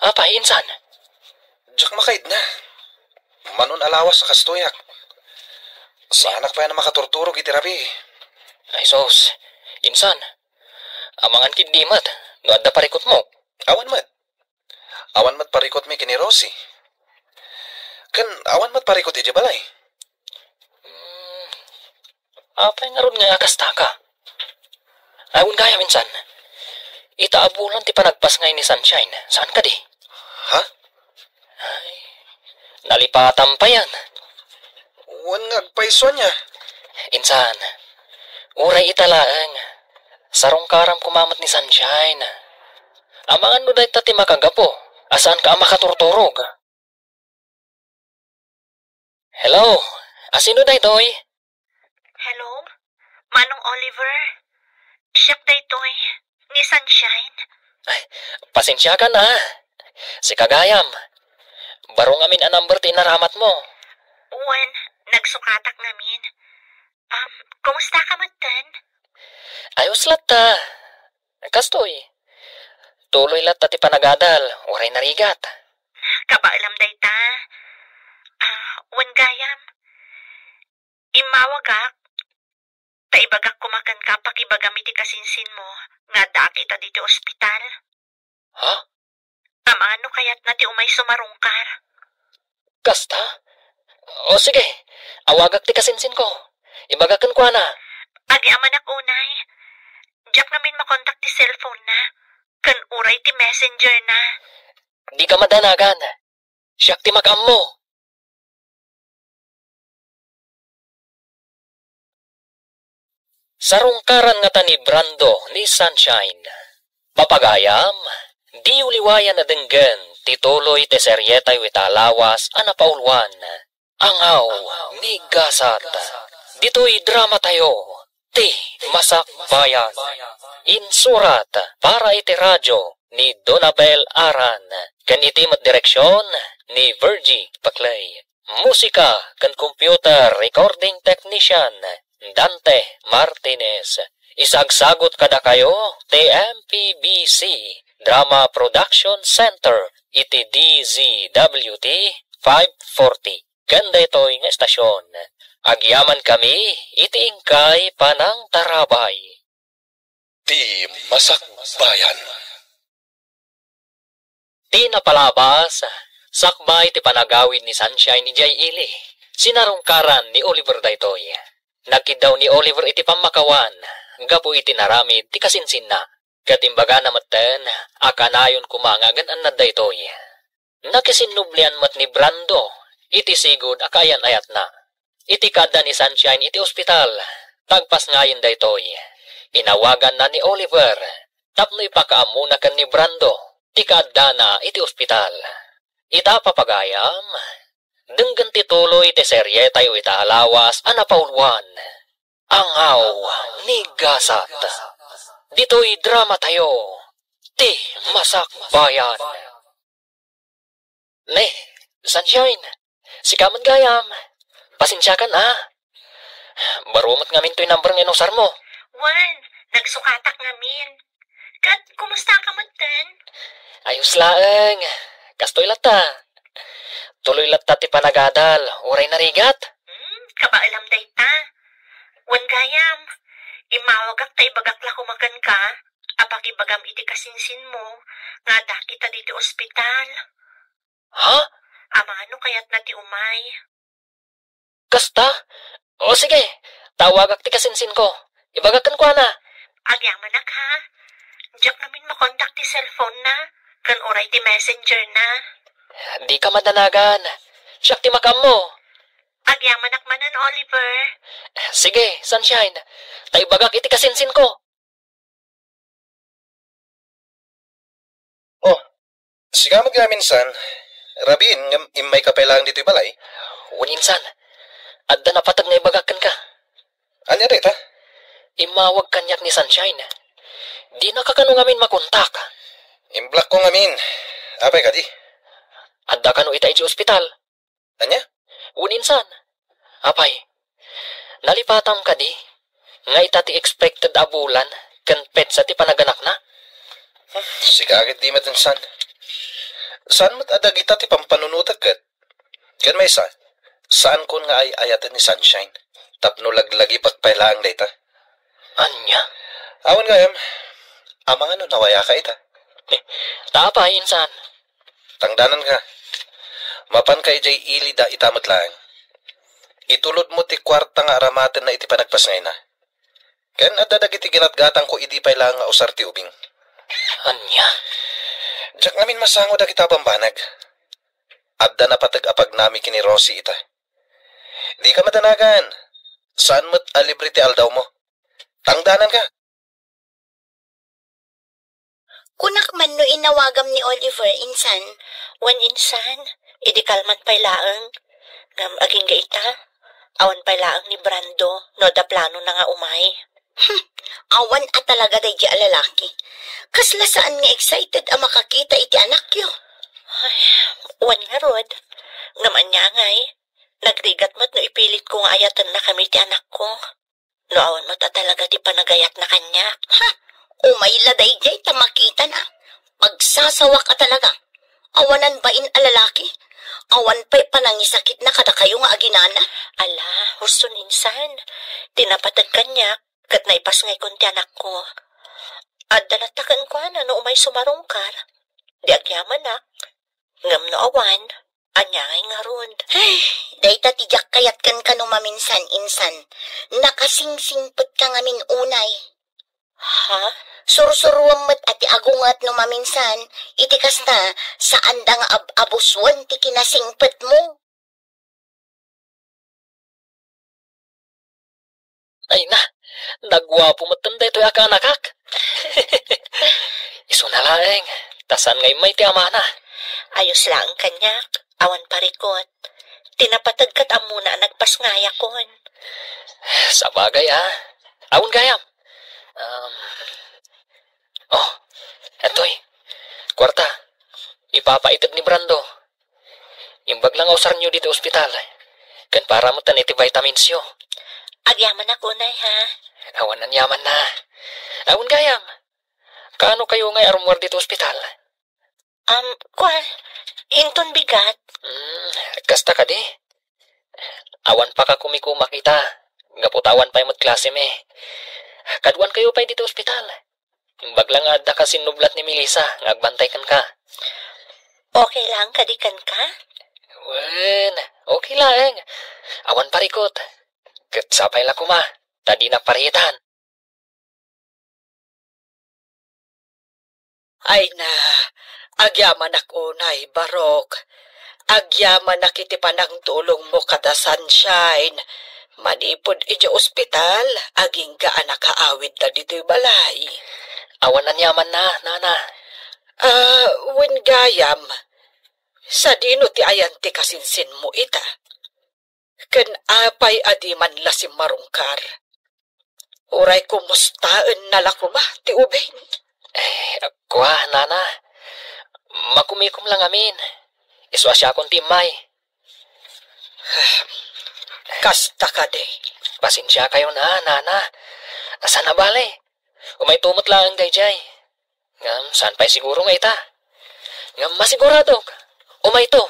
Speaker 2: Apa, insan?
Speaker 4: Diyak makaid na. Manon alawas sa kastoyak. Sa anak pa yan na makaturturog iti Rabi.
Speaker 2: Ay sos, insan. Amangan kid di mat, no adda parikot mo.
Speaker 4: Awan mat. Awan mat parikot mi kini Rosie. Kan awan mat parikot iti balay.
Speaker 2: Apa yang ngaron nga akas taka? Ayun kaya minsan. Itaabulan ti panagpas ngay ni Sunshine. Saan ka di?
Speaker 4: Ha?
Speaker 2: Ay, nalipatan pa yan.
Speaker 4: Wan ngagpaiso niya.
Speaker 2: Insan, uray italaang. Sarong karam kumamat ni Sunshine. Amangan no dahi tati makagapo. Asaan ka makaturturog? Hello, asino dahi toy?
Speaker 3: Hello? Manong Oliver? Siyak daytoy. Ni Sunshine?
Speaker 2: Ay, pasensya ka na. Si Kagayam. Barong amin ang number ti naramat mo.
Speaker 3: Wen, nagsukatak namin. Kumusta ka matan?
Speaker 2: Ayos lata. Kastoy. Tuloy lata ti panagadal. Waray narigat.
Speaker 3: Kabaalam dayta. Wen gayam. Imawagak. Taibagak kumakan ka pakibagami ti kasinsin mo. Nga da kita dito ospital.
Speaker 2: Ha?
Speaker 3: Amano kayat na ti umay sumarungkar.
Speaker 2: Kasta? O sige. Awagak ti kasinsin ko. Ibagakan ko na.
Speaker 3: Agyaman ak unay. Diyak namin makontak ti cellphone na. Kan uray ti messenger na.
Speaker 2: Di ka madanagan. Siyak ti makam mo. Sarungkaran nga ta ni Brando ni Sunshine. Papagayam, di uliwayan na denggen, tituloy te seryetay witalawas anapaulwan. Angaw, ni gasat. Dito'y drama tayo, ti masak bayan. Insurat para iti radyo ni Donabel Aran. Kan iti direksyon ni Virgie Paclay. Musika kan computer recording technician Dante Martinez. Isagsagot kada kayo TMPBC Drama Production Center iti DZWT 540. Ganda ito'y nga estasyon. Agyaman kami iti ingkay panang tarabay.
Speaker 1: Ti Masak Bayan.
Speaker 2: Ti napalabas, sakbay ti panagawid ni Sunshine ni Jay Ili. Sinarungkaran ni Oliver daytoy. Nagkidaw ni Oliver iti pamakawan, gapo iti naramid ti kasinsin na. Katimbaga namaten, akanayon kumangagan an daytoy. Nakisinublian mat ni Brando, iti sigod akayan ayat na. Iti kada ni Sunshine iti ospital, tagpas ngayon daytoy. Inawagan na ni Oliver, tapno ipakaamuna kan ni Brando, ti kada na iti ospital. Ita papagayam, denggan tituloy ti serye tayo itahalawas anapaulwan. Angaw ni gasat. Dito'y drama tayo, ti masak bayan. Ne, Sunshine, si kaman gayam, pasensya ka na. Barumat ngamin to'y number ng inusar mo.
Speaker 3: Wen, nagsukatak ngamin. Kat, kumusta ka matan?
Speaker 2: Ayos laeng, kastoy lata. Tuloy lata ti panagadal, uray narigat.
Speaker 3: Kabaalam dayta. Wen gayam, imawagak ta ibagakla kumagan ka, apakibagam iti kasinsin mo, nga da kita dito ospital.
Speaker 2: Ha?
Speaker 3: Amano kayat na ti umay.
Speaker 2: Kasta? O sige, tawagak ti kasinsin ko. Ibagakan ko na.
Speaker 3: Agyaman ak ha. Diyak namin makontak ti cellphone na, kan oray ti messenger na.
Speaker 2: Di ka madanagan. Siyak ti makam mo.
Speaker 3: Agyaman ak manan, Oliver.
Speaker 2: Sige, Sunshine. Taibagak iti kasinsin ko.
Speaker 4: Oh, sigamag nga minsan. Rabin, imay kapailangan dito'y balay.
Speaker 2: Uninsan, adda na patag na ibagakan ka.
Speaker 4: Anya rin ha?
Speaker 2: Imawag kanyak ni Sunshine. Di nakakano ngamin makontak.
Speaker 4: Imblock ko ngamin. Apay ka di?
Speaker 2: Adda kano ita iti ospital.
Speaker 4: Anya?
Speaker 2: Uninsan. Apay, nalipatam ka di. Nga ita ti expected abulan, kan pet sa ti panaganak na.
Speaker 4: Sikagit di matansan. Saan mo't adag ita ti pampanunutak kat? Kan may saan kon nga ay ayatan ni Sunshine? Tapno laglagi pagpailang data.
Speaker 2: Anya?
Speaker 4: Awan gayam, amang ano nawaya ka ita.
Speaker 2: Tapa, insan.
Speaker 4: Tangdanan ka. Mapan kay jay ili da itamot lang. Itulod mo ti kwarta nga aramaten na iti panagpas ngay na. Ken adda dagiti ginatgatang ko idi pay lang nga usar ti ubing.
Speaker 2: Anya?
Speaker 4: Diyak ngamin masango da kita bambanag. Adda na patag-apag nami kini Rosie ita. Di ka madanagan. Saan mo't alibre ti aldaw mo? Tangdanan ka.
Speaker 3: Kunak man no inawagam ni Oliver, insan. Wan insan, idi kalman pay laeng. Ngam aging gaita. Awan pay laeng ni Brando, no da plano na nga umay. Awan at talaga day di alalaki. Kasla saan nga excited ang makakita iti anak yo. Ay, wan nga rod. Ngaman niya ngay. Nagrigat mo't no ipilit ko nga ayatan na kami ti anak ko. No awan mo't at talaga ti panagayat na kanya. Ha? Umayla day jay tamakita na. Magsasawa ka talaga. Awanan ba in alalaki? Awan pa'y panangisakit na kada kayo nga aginana. Ala, huson insan. Tinapatag kanya, kat naipas ngay kunti anak ko. At dalatakan ko na no umay sumarungkar. Di agyaman na. Ngam no awan, anya ngay nga ron. Ay, day tatijak kayat kan no maminsan insan. Nakasingsingpot ka ngamin unay. Ha? Sursuruam met ati agungat no maminsan, itikas na saan da nga abuswan ti kinasingpet mo.
Speaker 2: Ay na, nagwapo matanda ito yaka nakak. Iso na laeng, tasan ngay may ti amana.
Speaker 3: Ayos lang kanyak, awan parikot. Tinapatag kat amuna nagpasngaya kon.
Speaker 2: Sa bagay Awan gayam. Etoy. Kwarta. Ipapaitag ni Brando. Imbag lang usar nyo dito ospital. Kan para mo tan iti vitamins yo.
Speaker 3: Agyaman ako na ha.
Speaker 2: Awan nan yaman na. Awan gayam. Kaano kayo ngay arumwar dito ospital?
Speaker 3: Inton bigat.
Speaker 2: Kasta ka di. Awan pa ka kumikuma kita. Ngaputawan pa yung klase me. Kaduan kayo pa dito ospital. Imbag lang adda ka sinublat ni Melissa, ngagbantay kan ka.
Speaker 3: Okay lang, kadikan ka?
Speaker 2: Wen, okay lang. Awan parikot. Kat sapay la kuma, tadi na paritan.
Speaker 6: Ay na, agyaman ak unay, Barok. Agyaman nak iti panang tulong mo kada sunshine. Manipod iti ospital, aging ka anak kaawid na dito'y balay.
Speaker 2: Awan na yaman na, nana.
Speaker 6: Wen gayam, sa dino ti ayan ti kasinsin mo ita. Ken apay adi man lasim marungkar. Uray kumustaan na lakuma ti ubing.
Speaker 2: Kwa, nana. Makumikom lang amin. Iswa siya akong timay.
Speaker 6: Kasta ka de.
Speaker 2: Pasensya kayo na, nana. Asa na bale? Umay tumot lang ang dayjay. Ngam, saan pa'y siguro nga ita? Ngam, masigurado. Umay to.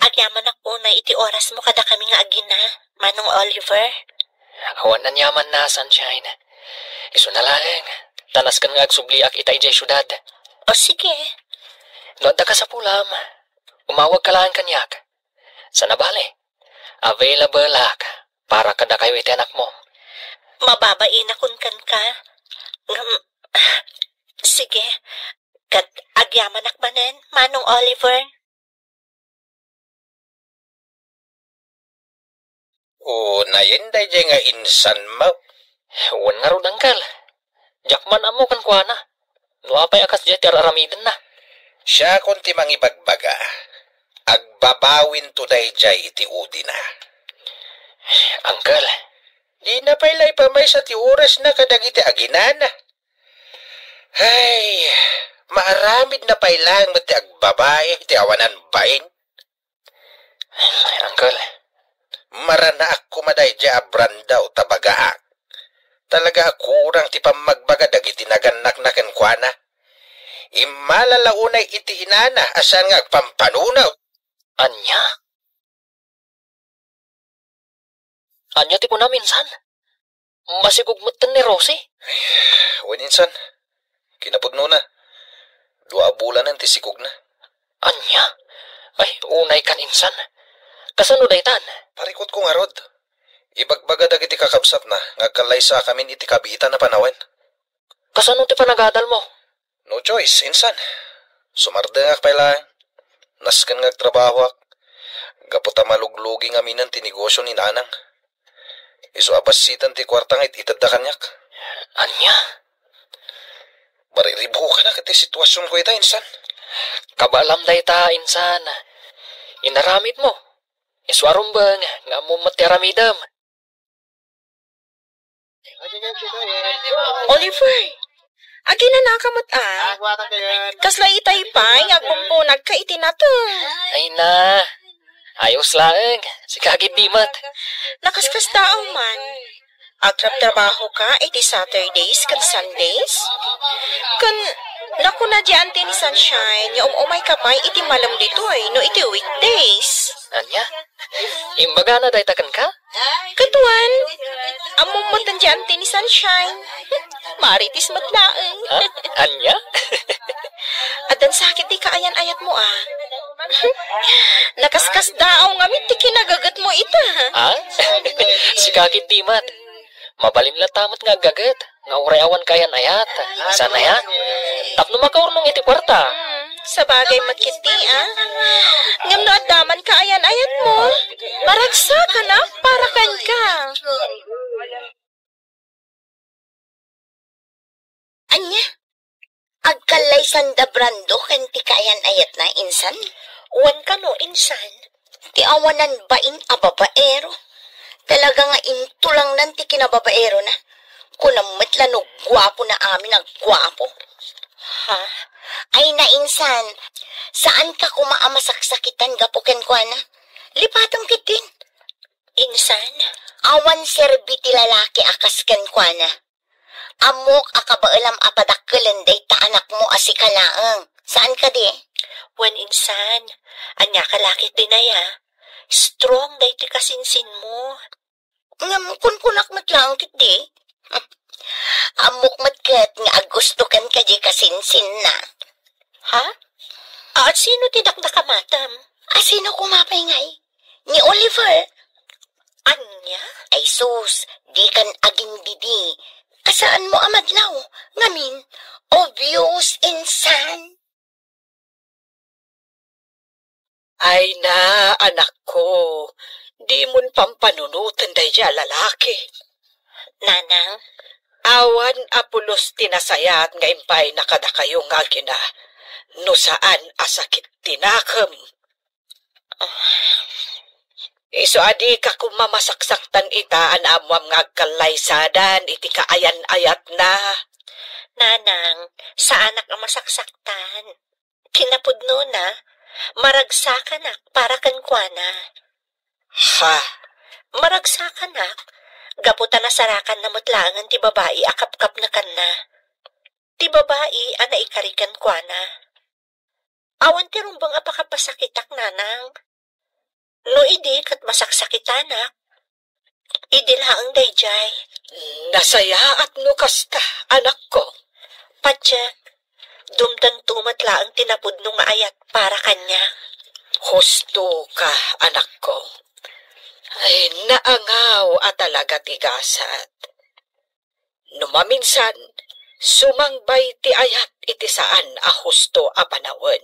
Speaker 3: Agyaman ako na iti oras mo kada kami nga agina, Manong Oliver.
Speaker 2: Awan na yaman na, sunshine. Iso na lang. Tanas kan nga agsubliak ita ijay syudad.
Speaker 3: O sige.
Speaker 2: Noda ka sa pulam. Umawag ka lang kanyak. Sa nabale. Available lak para kada kayo iti anak mo.
Speaker 3: Mababain akon kan ka. Sige. Kat agyaman akmanen, Manong Oliver.
Speaker 4: Nayin day jay nga insan mo.
Speaker 2: Wan nga ron angkal. Jakman amo kan kuana. Nuapay akas jay tiraramiden na.
Speaker 4: Siya kunti mangibagbaga. Agbabawin to day jay iti udi na.
Speaker 2: Angkal.
Speaker 4: Di na pailay pa may sa ti oras na kadagiti aginana. Ay, maaramid na pailang mo ti agbabae ti awanan bain.
Speaker 2: Angkal.
Speaker 4: Maranaak kumaday di abrandaw tabagaak. Talaga kurang ti pamagbaga dagiti naganak na kenkwana. Imalalaunay iti inana asan nga agpampanunaw.
Speaker 2: Anya? Anya ti ko na minsan. Masigugmutan ni Rosie.
Speaker 4: Wen insan. Kinapudno na. 2 bulanan ti sikog na.
Speaker 2: Anya? Ay, unay kan insan. Kasano daytan?
Speaker 4: Parikot ko nga rod. Ibagbaga dagiti kakabsat na, ngagkalay sa kamin iti kabiitan na panawen.
Speaker 2: Kasano ti panagadal mo?
Speaker 4: No choice, insan. Sumardengak pa lang. Naskan ngagtrabahok. Gaputa maluglugi nga minan ti negosyo ni nanang. Iso abasitan ti kwartang itadda kanyak.
Speaker 2: Anya?
Speaker 4: Mariribo ka na kati sitwasyon ko ita, insan.
Speaker 2: Kabalam dayta, insan. Inaramid mo. Iswarum bang nga mo matiramidam.
Speaker 5: Oliver, agi na nakamot Kasla itay pa, agpumpunag ka itinato.
Speaker 2: Ay na. Ayos laeng. Si kagid dimat.
Speaker 5: Nakaskas tao man. Agtrap-trabaho ka, iti Saturdays kan Sundays? Kan, naku na diyan ni Sunshine, yung umay ka pa, iti malam dito no iti weekdays.
Speaker 2: Anya? Imbaga na daytakan ka?
Speaker 5: Katuan, amumot ang diyan ni Sunshine. Maritis matlaeng.
Speaker 2: Ha? Anya?
Speaker 5: At ang sakit di kaayan-ayat mo Nakaskas daw nga ti kinagagat mo ita.
Speaker 2: Ha? Si kagid dimat. Mabalin la tamot nga gagat. Nga urayawan kayan ayat. Sana ya? Tapno makaurnong iti kwarta.
Speaker 5: Sa bagay magkiti, Ngam no at daman ka ayan-ayat mo. Maragsa ka na, para kan ka.
Speaker 3: Anya? Agkalay sanda brando kan ti kayan-ayat na, insan?
Speaker 5: Uwan ka no, insan.
Speaker 3: Ti awanan bain a babaero. Talaga nga into lang nan ti kinababaero na. Kunamit lang no, gwapo na amin ang gwapo.
Speaker 5: Ha?
Speaker 3: Ay na, insan. Saan ka kumaamasak-sakitan gapuken ko na? Lipatong kitin.
Speaker 5: Insan?
Speaker 3: Awan serbi ti lalaki akasken ko na. Amok akabaalam apadakkelan day ta anak mo asikalaang. Saan ka di?
Speaker 5: Wan insan, anya kalakit din na ya. Strong day ti kasinsin mo.
Speaker 3: Ngam kun-kunak matlangkit di. Amok matkat nga agustukan ka di kasinsin na.
Speaker 5: Ha? At sino tinakdakamatam?
Speaker 3: Sino kumapay ngay? Ni Oliver.
Speaker 5: Anya?
Speaker 3: Ay sus, di kan aging didi. Kasaan mo amadlaw? Ngamin, obvious insan.
Speaker 6: Ay na, anak ko. Di mun pampanunutan daya lalaki.
Speaker 5: Nanang?
Speaker 6: Awan apulos tinasayat nga impay nakadakayo nga gina. No saan asakit tinakam. Iso adi ka kumamasaksaktan ita an amwam ngagkalaysadan iti kaayan-ayat na.
Speaker 5: Nanang, sa anak ang masaksaktan. Kinapudno na, maragsakan para kan kuana.
Speaker 6: Ha?
Speaker 5: Maragsakan gaputa na sarakan na mutlangan ti babae akap-kap na kan na. Ti babae ana ikarikan kuana. Awan ti rumbang apakapasakitak nanang. No idi kat masaksakitanak. Idi laang dayjay.
Speaker 6: Nasayaat no kasta, anak ko.
Speaker 5: Padyak, dumdan tumat laang tinapudno nga ayat para kanya.
Speaker 6: Husto ka, anak ko. Ay, naangaw at talaga tigasat. Numaminsan, sumangbay ti ayat iti saan a husto a panawen.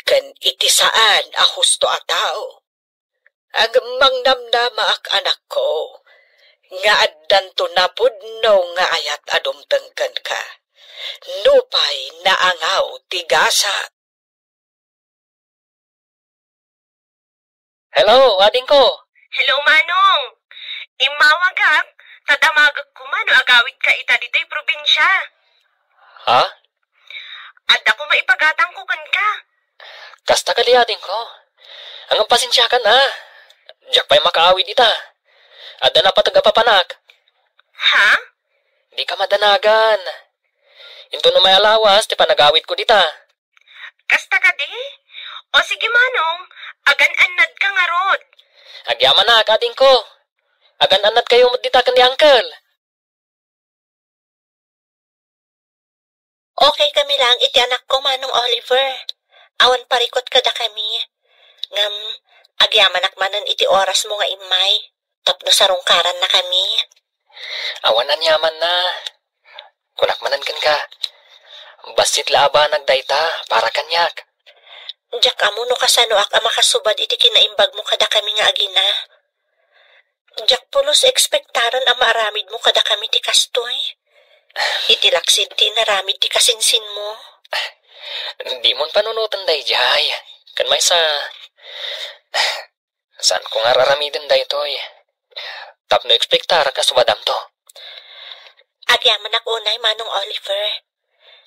Speaker 6: Ken iti saan a husto a tao. Agmang namnama ak anak ko, nga addan to napudno nga ayat adumtengken ka. Nupay naangaw tigasat.
Speaker 2: Hello, ading ko.
Speaker 5: Hello, Manong. Imawagak, tadamagag ko man agawid ka ita dito'y probinsya.
Speaker 2: Ha?
Speaker 5: At ako maipagatang ko kan ka.
Speaker 2: Kasta ka di ading ko. Ang pasensya ka na. Diyak pa'y makaawid ita. Adda na patagapapanak.
Speaker 5: Ha?
Speaker 2: Di ka madanagan. Into no may alawas, ti panagawid ko dita.
Speaker 5: Kasta ka di? O sige, Manong, agan-anad ka nga rod.
Speaker 2: Agyaman na, ading ko. Agan anad kayo matitakan ni Uncle.
Speaker 3: Okay kami lang, iti anak ko, Manong Oliver. Awan parikot kada kami. Ngam, agyamanak manan iti oras mo nga imay. Tapno sarungkaran na kami.
Speaker 2: Awanan yaman na. Kunakmanan kan ka. Basit laaba nagdayta para kanyak.
Speaker 3: Diyak amo no kasano ak makasubad iti kinaimbag mo kada kami nga agina. Diyak pulos ekspektaran ang maaramid mo kada kami ti kastoy. Iti laksid ti naramid ti kasinsin mo.
Speaker 2: Di mon panunutan day jay. Kan may sa... Saan ko nga raramidin day toy? Tapno ekspektar ka subadam to.
Speaker 3: Agyaman ak unay, Manong Oliver.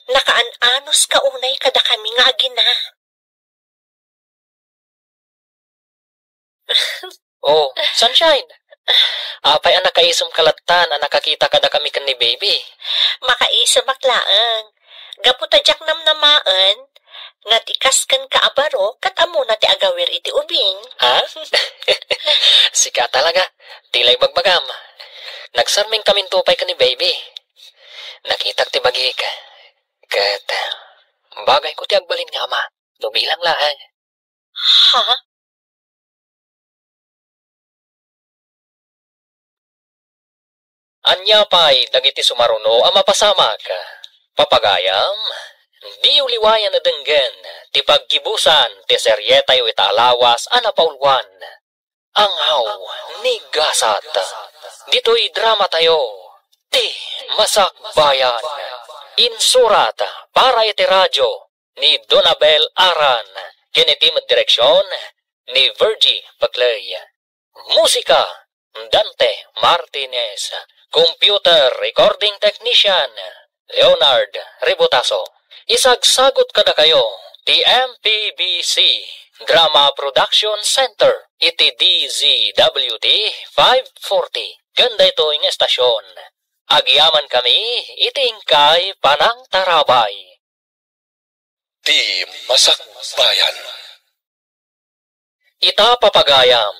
Speaker 3: Nakaan-anos ka unay kada kami nga agina.
Speaker 2: Oh, Sunshine. Apay ang nakaisam kalatan ang nakakita kada kami kan ni baby.
Speaker 3: Makaisa maklaang. Gaputadyak namnamaan, nga tikas kan kaabaro, kat amo na ti agawir iti ubing.
Speaker 2: Ha? Sika talaga. Tilay bagbagam. Nagsarming kaming tupay ka ni baby. Nakitag ti bagik. Kat, bagay ko ti agbalin nga ama. Dubilang lang.
Speaker 3: Ha?
Speaker 2: Anya pa'y dagiti sumaruno ang mapasamak. Papagayam, di uliwayan na denggen, ti paggibusan, ti seryetay o italawas, anapaulwan. Anghaw, ni gasat. Dito'y drama tayo, ti masakbayan. Insurat, para iti radyo, ni Donabel Aran, kinitim direksyon, ni Virgie Paclay. Musika, Dante Martinez. Computer Recording Technician, Leonard Rebotaso. Isagsagot kada kayo, ti MPBC Drama Production Center, iti DZWT 540. Ganda ito yung estasyon. Agyaman kami, itingkay panang tarabay.
Speaker 1: Di masakbayan.
Speaker 2: Ita papagayam,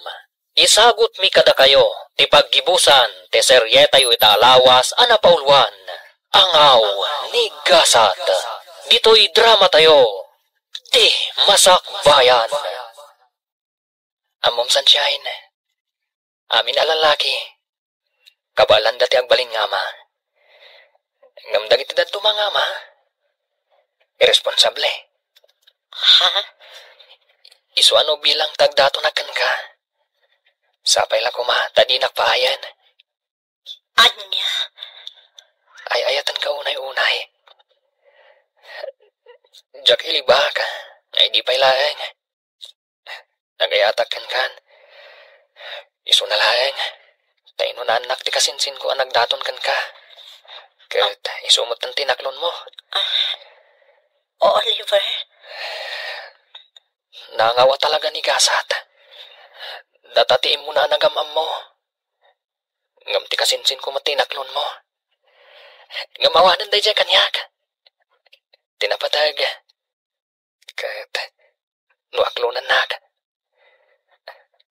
Speaker 2: isagot mi kada kayo, ti paggibusan, ti seryetay o italawas, anapaulwan. Angaw, ni gasat. Dito'y drama tayo, ti masakbayan. Amom Sunshine, amin alalaki, kabalan dati agbalin nga ma. Ngamdag iti dadto mga ma, irresponsable.
Speaker 3: Ha?
Speaker 2: Isu ano bilang tagdato nakan ka. Sapay la kuma, tadi nakpaayan.
Speaker 3: Anya?
Speaker 2: Ay ayatan ka unay-unay. Jak ilibak, ay di pay laeng. Nagayatak kan. Isu na laeng. Tayo nun anak ti kasinsin ko ang nagdaton kan ka. Kat isumot ang tinaklon mo.
Speaker 3: Oliver?
Speaker 2: Nangawa talaga ni Gasat. Datatiin mo na nagamam mo. Ngam ti kasinsin ko matinaklon mo. Ngamawanan day dyan kanyak. Tinapatag. Kat, nuaklonan nak.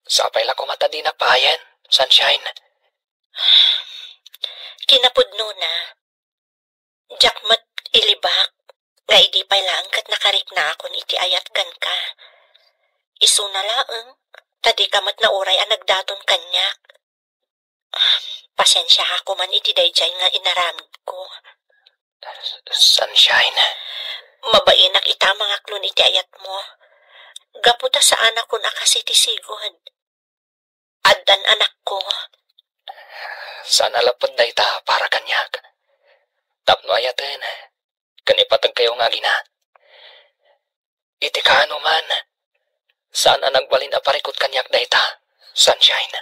Speaker 2: Sapay la ko mata di napayan, Sunshine.
Speaker 3: Kinapudno na. Jakmat ilibak. Nga idi pa'y lang kat nakarik na ako iti ayat kan ka. Isu na laeng. Tadi kamat na uray ang nagdaton kanyak. Pasensya ako man iti dayjay nga inaramid ko.
Speaker 2: Sunshine.
Speaker 3: Mabainak ita mga klon iti ayat mo. Gaputa sa anak ko nakasi ti sigod. Addan anak ko.
Speaker 2: Sana lapad na ita para kanyak. Tapno ayaten. Kanipatag kayo nga gina. Iti kaano man. Sana nagbalin aparikot kanyak na ita, Sunshine.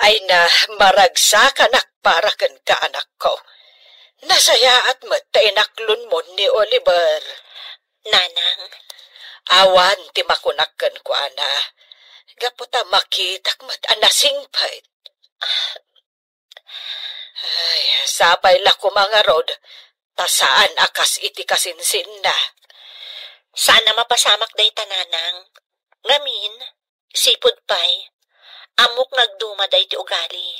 Speaker 6: Ay na, maragsak anak para kan ka anak ko. Nasaya at matainaklon mo ni Oliver.
Speaker 3: Nanang,
Speaker 6: Awan ti makunakkan ko ana. Gaputa makitak mat anasingpait. Ay, sapay la ko mga rod. Tasaan akas iti kasinsin na.
Speaker 3: sana mapasamak day tananang. Ngamin, sipod pay, amok nagdumaday ti ugali.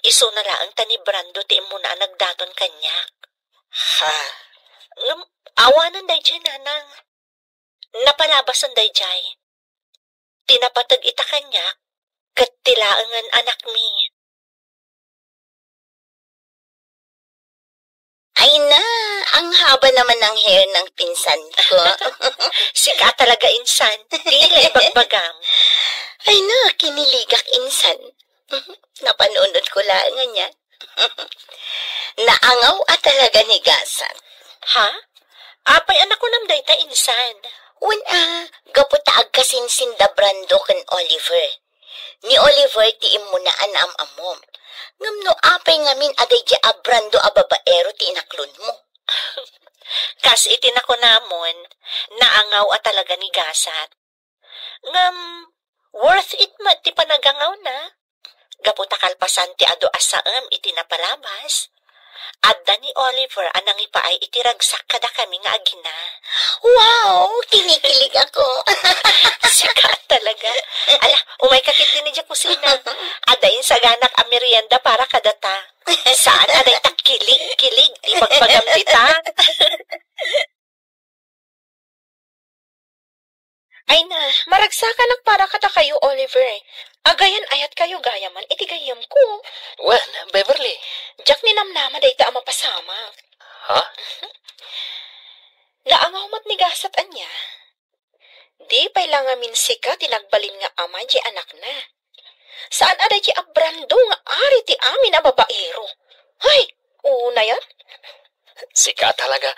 Speaker 3: Iso na laang tani Brando ti muna nagdaton kanyak.
Speaker 6: Ha?
Speaker 3: Awanan day jay nanang. Napalabasan day jay. Tinapatag ita kanyak, kat tilaangan anak mi.
Speaker 5: Ay na, ang haba naman ng hair ng pinsan ko.
Speaker 3: Sika talaga insan, dili bagbagam.
Speaker 5: Ay na, kiniligak insan. Napanunod ko lang niya. Naangaw at talaga ni Gasan.
Speaker 3: Ha? Apay anak ko namday ta insan.
Speaker 5: Gaputaag kasinsin da Brando ken Oliver. Ni Oliver ti imunaan am-amom. Ngamno apay ngamin aday di a Brando a babaero ti inaklon mo.
Speaker 3: Kas itinako namon, naangaw at talaga ni Gasat. Worth it mat ti panagangaw na. Gaputa kalpasan ti ado asaam iti napalabas. Adda ni Oliver anang ipaay itiragsak kada kami nga agina.
Speaker 5: Wow, kinikilig ako.
Speaker 3: Sikat talaga. Ala, umay kakit din niya kusina. Adayin sa ganak a merienda para kadata. Saan aday tak kilig, di magpagam tita.
Speaker 5: Ay na, maragsakan ang para kata kayo, Oliver. Agayan ayat kayo gayaman, itigayam ko.
Speaker 2: Wan, Beverly.
Speaker 5: Jack ni namnama day ta mapasama.
Speaker 2: Ha?
Speaker 5: Naangaw mat ni Gasat anya. Di pay lang amin sika tinagbalin nga ama di anak na. Saan aday di abrando nga ari ti amin a babaero? Hay, una yan?
Speaker 2: Sika talaga.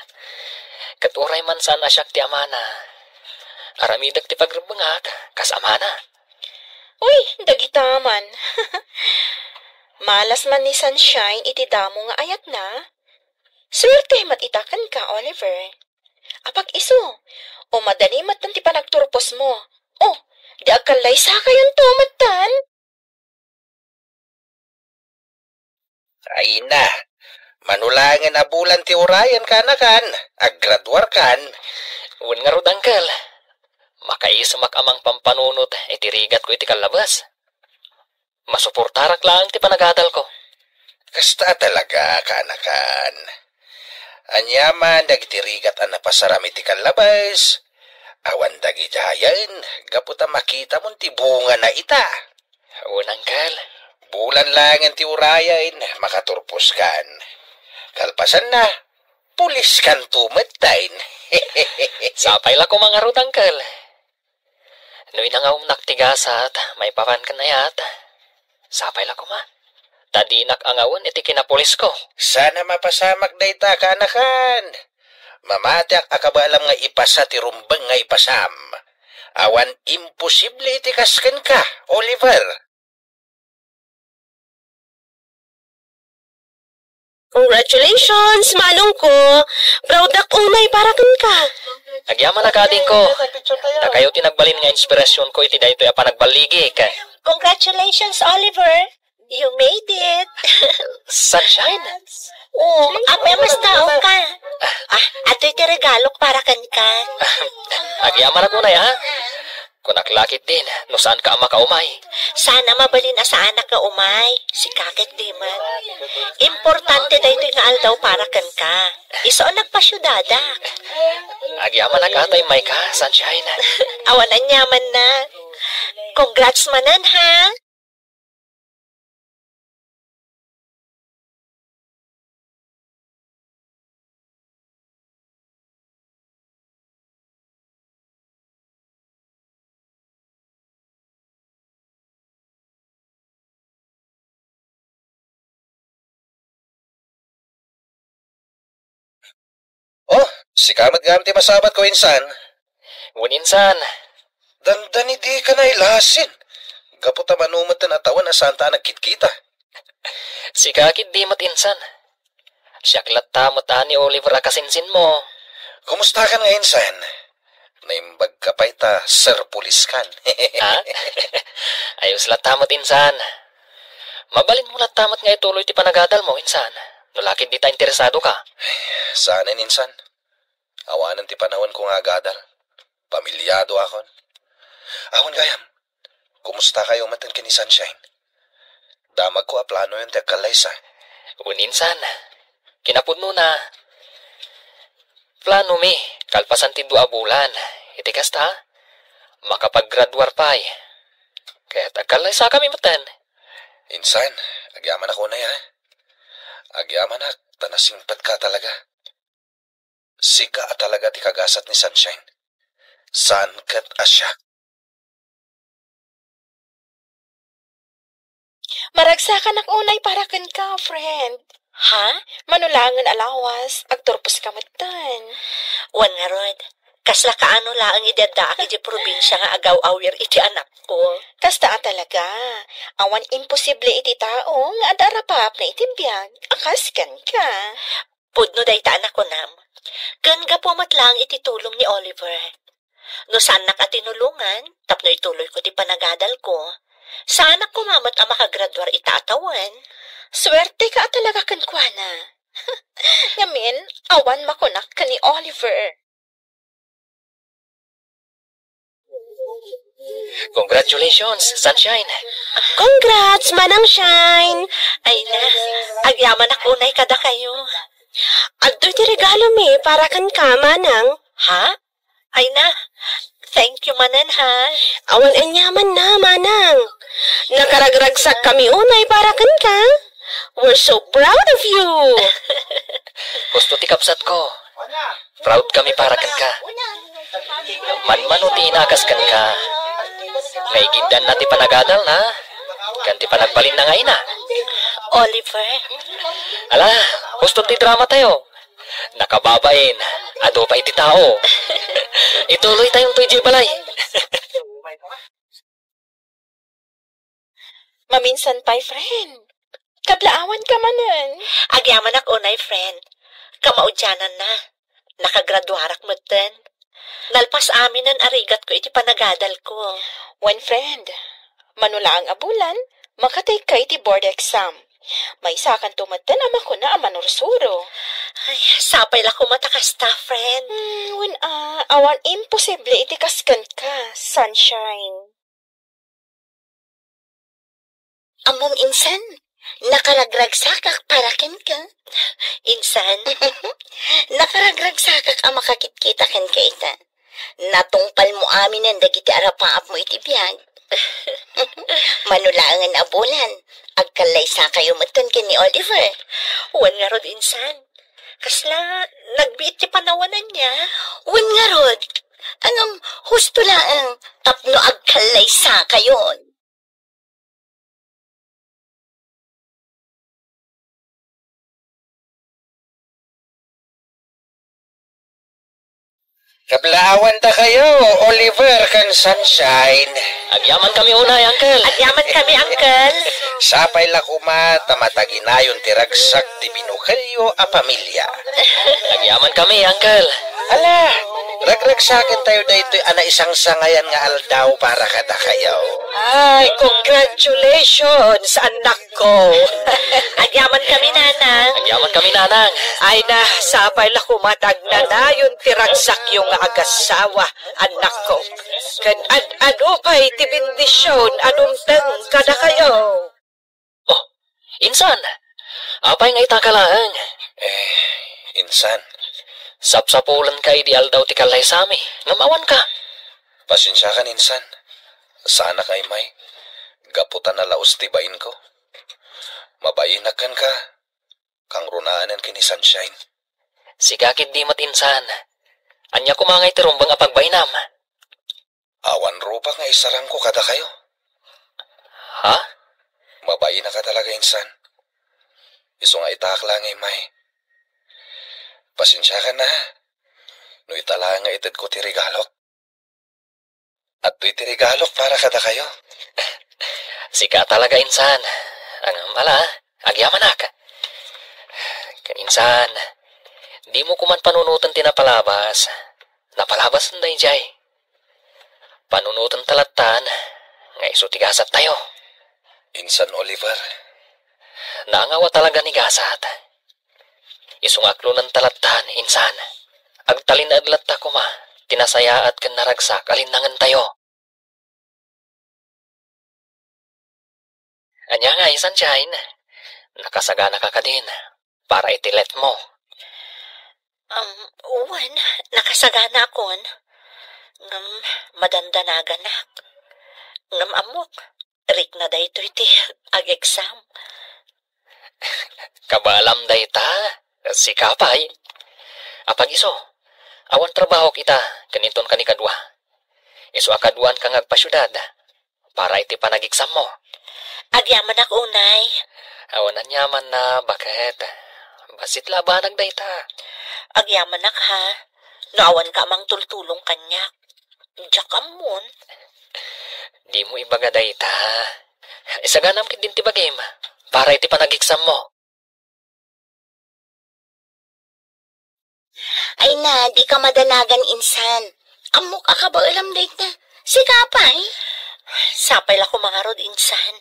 Speaker 2: Katuray man sana siya ti amana. Aramidag ti pagrubangag, kasama na.
Speaker 5: Uy, dagitaman. Malas man ni Sunshine iti damo nga ayat na. Swerte mat itakan ka, Oliver. Apag iso, o madali matan ti panagturpos mo. Oh, di agkalay sa kayon to matan.
Speaker 4: Ay na, manulangan na bulan ti urayan ka na kan, aggraduar kan.
Speaker 2: Uwan nga rod, Uncle. Makaisumak amang pampanunot, itirigat ko iti kalabas. Masuportarak lang ti panagadal ko.
Speaker 4: Kasta talaga, kanakan. Anyaman, dagitirigat ang napasaram iti kalabas. Awan dagidayan, gaputa makita mong ti bunga na ita.
Speaker 2: Uwan, Uncle.
Speaker 4: Bulan lang ang ti urayan, makaturpos kan. Kalpasan na, pulis kan tumatain.
Speaker 2: Sapay la ko mga rod, Uncle. Noy na nga naktigasat, may papan ka na yat. Sapay la ko ma. Tadinak angawan iti kinapulis ko.
Speaker 4: Sana mapasamak da ita kanakan. Mamatak akabalam nga ipasa ti rumbang nga ipasam. Awan imposible iti kasken ka, Oliver.
Speaker 5: Congratulations, manong ko. Proud ako unay para ka.
Speaker 2: Agyaman na kading ko. Na kayo tinagbalin nga inspirasyon ko iti daytoy a panagbaligi ka.
Speaker 3: Congratulations, Oliver. You made it.
Speaker 2: Sunshine?
Speaker 3: Oh, apay mas tao ka. Ato'y ti regalo para kan ka.
Speaker 2: Agyaman ako na ya. Kung naklakit din, no saan ka ama kaumay.
Speaker 3: Sana mabalin na sa anak ka umay. Si kakit di man. Importante da ito nga aldaw para kan ka. Iso nagpasyudada.
Speaker 2: Agyaman na katay may ka, Sunshine.
Speaker 3: Awanan yaman na. Congrats manan ha.
Speaker 4: Oh, si kamat gamti masabat ko insan.
Speaker 2: Uninsan.
Speaker 4: Dandan di ka na ilasin. Gaputa manumatan atawan asanta nagkitkita.
Speaker 2: Si kakit di matinsan. Siyaklat tamot ani Oliver akasinsin mo.
Speaker 4: Kumusta ka nga insan? Naimbag ka pa ita, sir pulis kan.
Speaker 2: Ha? Ayos lat tamot insan. Mabalin mo lat tamot nga ituloy ti panagadal mo insan. Nulakit di ta interesado ka.
Speaker 4: Sana insan. Awanan ti panahon ko nga gadal. Pamilyado akon. Awan gayam, kumusta kayo matan kini Sunshine? Damag ko plano yun tiyak kalaysa.
Speaker 2: Uninsan, kinapudno na. Plano mi, kalpasan ti 2 bulan. Iti kasta, makapag-graduar pa eh. Kaya tagkalaysa kami matan.
Speaker 4: Insan, agyaman ako na ya. Agyaman na, tanasingpat ka talaga. Sika talaga ti kagasat ni Sunshine. Saan kat asya?
Speaker 5: Maragsakan ak unay para kan ka, friend.
Speaker 3: Ha?
Speaker 5: Manulangan alawas, agturpos ka matan.
Speaker 3: Wan nga rod. Kasla kaano laang idadaak iti probinsya nga agaw-awir iti anak ko.
Speaker 5: Kasta talaga. Awan imposible iti tao nga adarapap na iti biyag. Akas kan ka.
Speaker 3: Pudno day ta anak ko nam. Kan ga pumatlang iti tulong ni Oliver. No saan nakatinulungan, tapno ituloy ko ti panagadal ko. Sana ko mamat ang makagraduar itatawan.
Speaker 5: Swerte ka talaga kan kuana. Ngamin, awan makunak ka ni Oliver.
Speaker 2: Congratulations, Sunshine.
Speaker 3: Congrats, Manang Shine! Ay na, agyaman ako na kada kayo.
Speaker 5: Adto ti regalo mi para kan ka, Manang.
Speaker 3: Ha? Ay na, thank you, Manan, ha?
Speaker 5: Awan anyaman na, Manang. Nakaragragsak kami unay para kan ka. We're so proud of you.
Speaker 2: Gusto ti kapsat ko. Proud kami para kan ka. Manmano ti inakas kan ka. Naigindan na ti panagadal na. Kan ti panagbalin na nga ina.
Speaker 3: Oliver,
Speaker 2: Ala, gusto ti drama tayo. Nakababain. Ado pa iti tao. Ituloy tayong tuji balay.
Speaker 5: Maminsan pa'y friend. Kablaawan ka manan.
Speaker 3: agyaman ako na, friend. Kamaudyanan na. Nakagraduarak mo din. Nalpas amin ang arigat ko iti panagadal ko.
Speaker 5: One friend, manulaang abulan, makatay ka iti board exam. May sakan tumatan ama ko na amanursuro.
Speaker 3: Ay, sapay la ko matakasta, friend.
Speaker 5: Awan imposible iti kaskan ka, Sunshine.
Speaker 3: Amom insan, nakaragragsakak para ken ka. Insan, nakaragragsakak ang makakitkita ken ka ita. Natungpal mo amin ang dagiti arapaap mo iti biyag. Manulangan abulan, agkalaysa kayo matan ken ni Oliver. Wan nga rod, insan. Kasla, nagbiit ti panawanan niya. Wan nga rod. Anong husto laang tapno agkalaysa kayon.
Speaker 4: Kablaawan ta kayo, Oliver kan Sunshine.
Speaker 2: Agyaman kami unay, Uncle.
Speaker 3: Agyaman kami, Uncle.
Speaker 4: Sapay la kuma tamataginayon ti ragsak ti binukelyo a pamilya.
Speaker 2: Agyaman kami, Uncle.
Speaker 4: Ala, ragragsakin tayo daytoy ana isang sangayan nga aldaw para kada kayo.
Speaker 6: Ay, congratulations, anak ko.
Speaker 3: Agyaman kami, Nanang.
Speaker 2: Agyaman kami, Nanang.
Speaker 6: Ay na, sapay la kumatag na na yung tiragsak yung agasawa, anak ko. Kan ano pa'y tibindisyon, anumtang kada kayo.
Speaker 2: Oh, insan. Apay nga itakalaang.
Speaker 4: Insan,
Speaker 2: Sapsapulan ka ideal daw ti kalay sami. Ngamawan ka.
Speaker 4: pasensya ka insan. Sana kay may, gaputan na laos tibain ko. Mabainakan ka, kang runaanan kini Sunshine.
Speaker 2: Sigakid di mat insan. Anya kumangay ti rumbang apagbainam.
Speaker 4: Awan rupa nga isarang ko kada kayo.
Speaker 2: Ha?
Speaker 4: Mabaina ka talaga insan. Iso nga itakla ngay may. Pasensya ka na. No itala nga itad ko ti regalok. At to'y ti regalok para kada kayo.
Speaker 2: Sika talaga insan. Ang mala, agyaman ka. Kaninsan, di mo kuman panunutan tinapalabas. Napalabas na dahi jay. Panunutan talatan, nga iso tigasat tayo.
Speaker 4: Insan Oliver,
Speaker 2: Naangawa talaga ni gasat. Isungaklo ng talatan, insan. Agtalin adlat ta kuma, tinasayaat kan naragsak, alinangan tayo. Anya nga, sunshine. Nakasagana ka din. Para itilet mo.
Speaker 3: Uwan, nakasagana akon. Ngam, madandanagan nak. Ngam amok, rik na dayto iti ag-exam.
Speaker 2: Kabalam dayta. Si kapay. Apag iso. Awan trabaho kita. Kaniton kani kadwa. Iso akaduan kang agpasyudad. Para iti panag-exam mo.
Speaker 3: Agyaman ako, unay.
Speaker 2: Awanan yaman na, bakit? Basit labanag dayta.
Speaker 3: Agyaman nak ha. Naawan ka mang tultulong kanyak. Diyak amon.
Speaker 2: Di mo ibaga dayta. Isaganam kit din ti bagay ma. Para iti panag-exam mo.
Speaker 3: Ay na, di ka madanagan, insan. Amok ka ba alam dayta? Si kapay. Sapay lako mga rod, insan.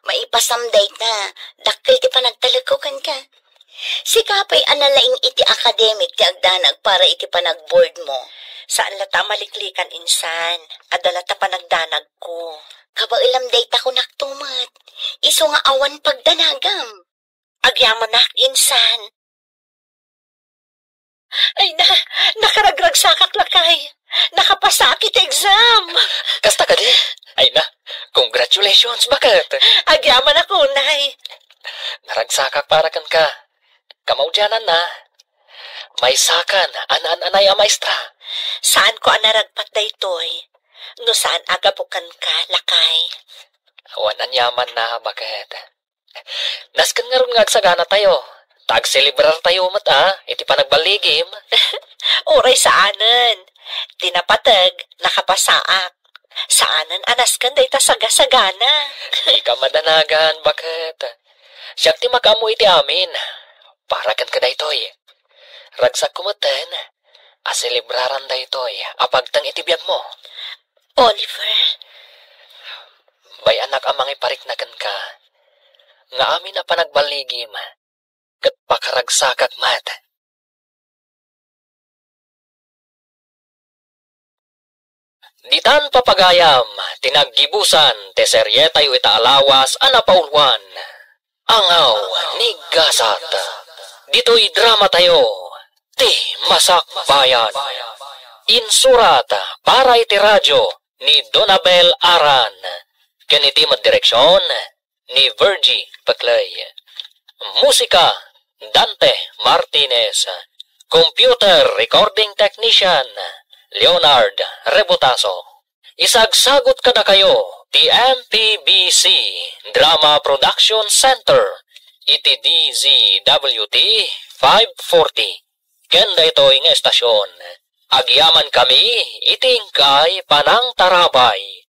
Speaker 3: Maipasam dayta. Dakkel ti panagtalagkukan ka. Si kapay analaing iti academic ti agdanag para iti panag-board mo. Saan lata maliklikan, insan? Adala ta panagdanag ko. Kabailam dayta ko naktumat. Iso nga awan pagdanagam. Agyaman nak, insan. Ay na, nakaragrag sakak lakay. Nakapasakit exam.
Speaker 2: Kasta ka di? Ay na, congratulations, bakit?
Speaker 3: Agyaman ako, nay.
Speaker 2: Naragsakak para kan ka. Kamaudyanan na. May sakan, anay a maestra.
Speaker 3: Saan ko anaragpat daytoy? No saan agabukan ka, lakay?
Speaker 2: Awan anyaman na, bakit? Naskan nga ron nga agsagana tayo. Tag-celebrar tayo iti panagbaligim.
Speaker 3: Oray saanan. Tinapatag, nakapasaak. Saanan anaskan dayta sagasagana.
Speaker 2: Di ka madanagan, bakit? Siyak ti makamu iti amin. Para kan ka daytoy. Ragsak kumuten. Aselebraran daytoy. Apagtang iti biyag mo.
Speaker 3: Oliver?
Speaker 2: Bay anak amang ipariknagan ka. Nga amin na panagbaligim. Kat pakaragsakak mat. Ditan papagayam, tinaggibusan, teserye tayo itaalawas, anapaulwan. Angaw, ni gasat. Dito'y drama tayo, ti masak bayan. Insurat, para iti radyo, ni Donabel Aran. Ganiti direksyon, ni Virgie Paclay. Musika, Dante Martinez. Computer Recording Technician, Leonard Rebutaso. Isagsagot ka na kayo, ti MPBC Drama Production Center, iti DZWT 540. Kenda ito'y nga estasyon. Agyaman kami, iting kay Panang Tarabay.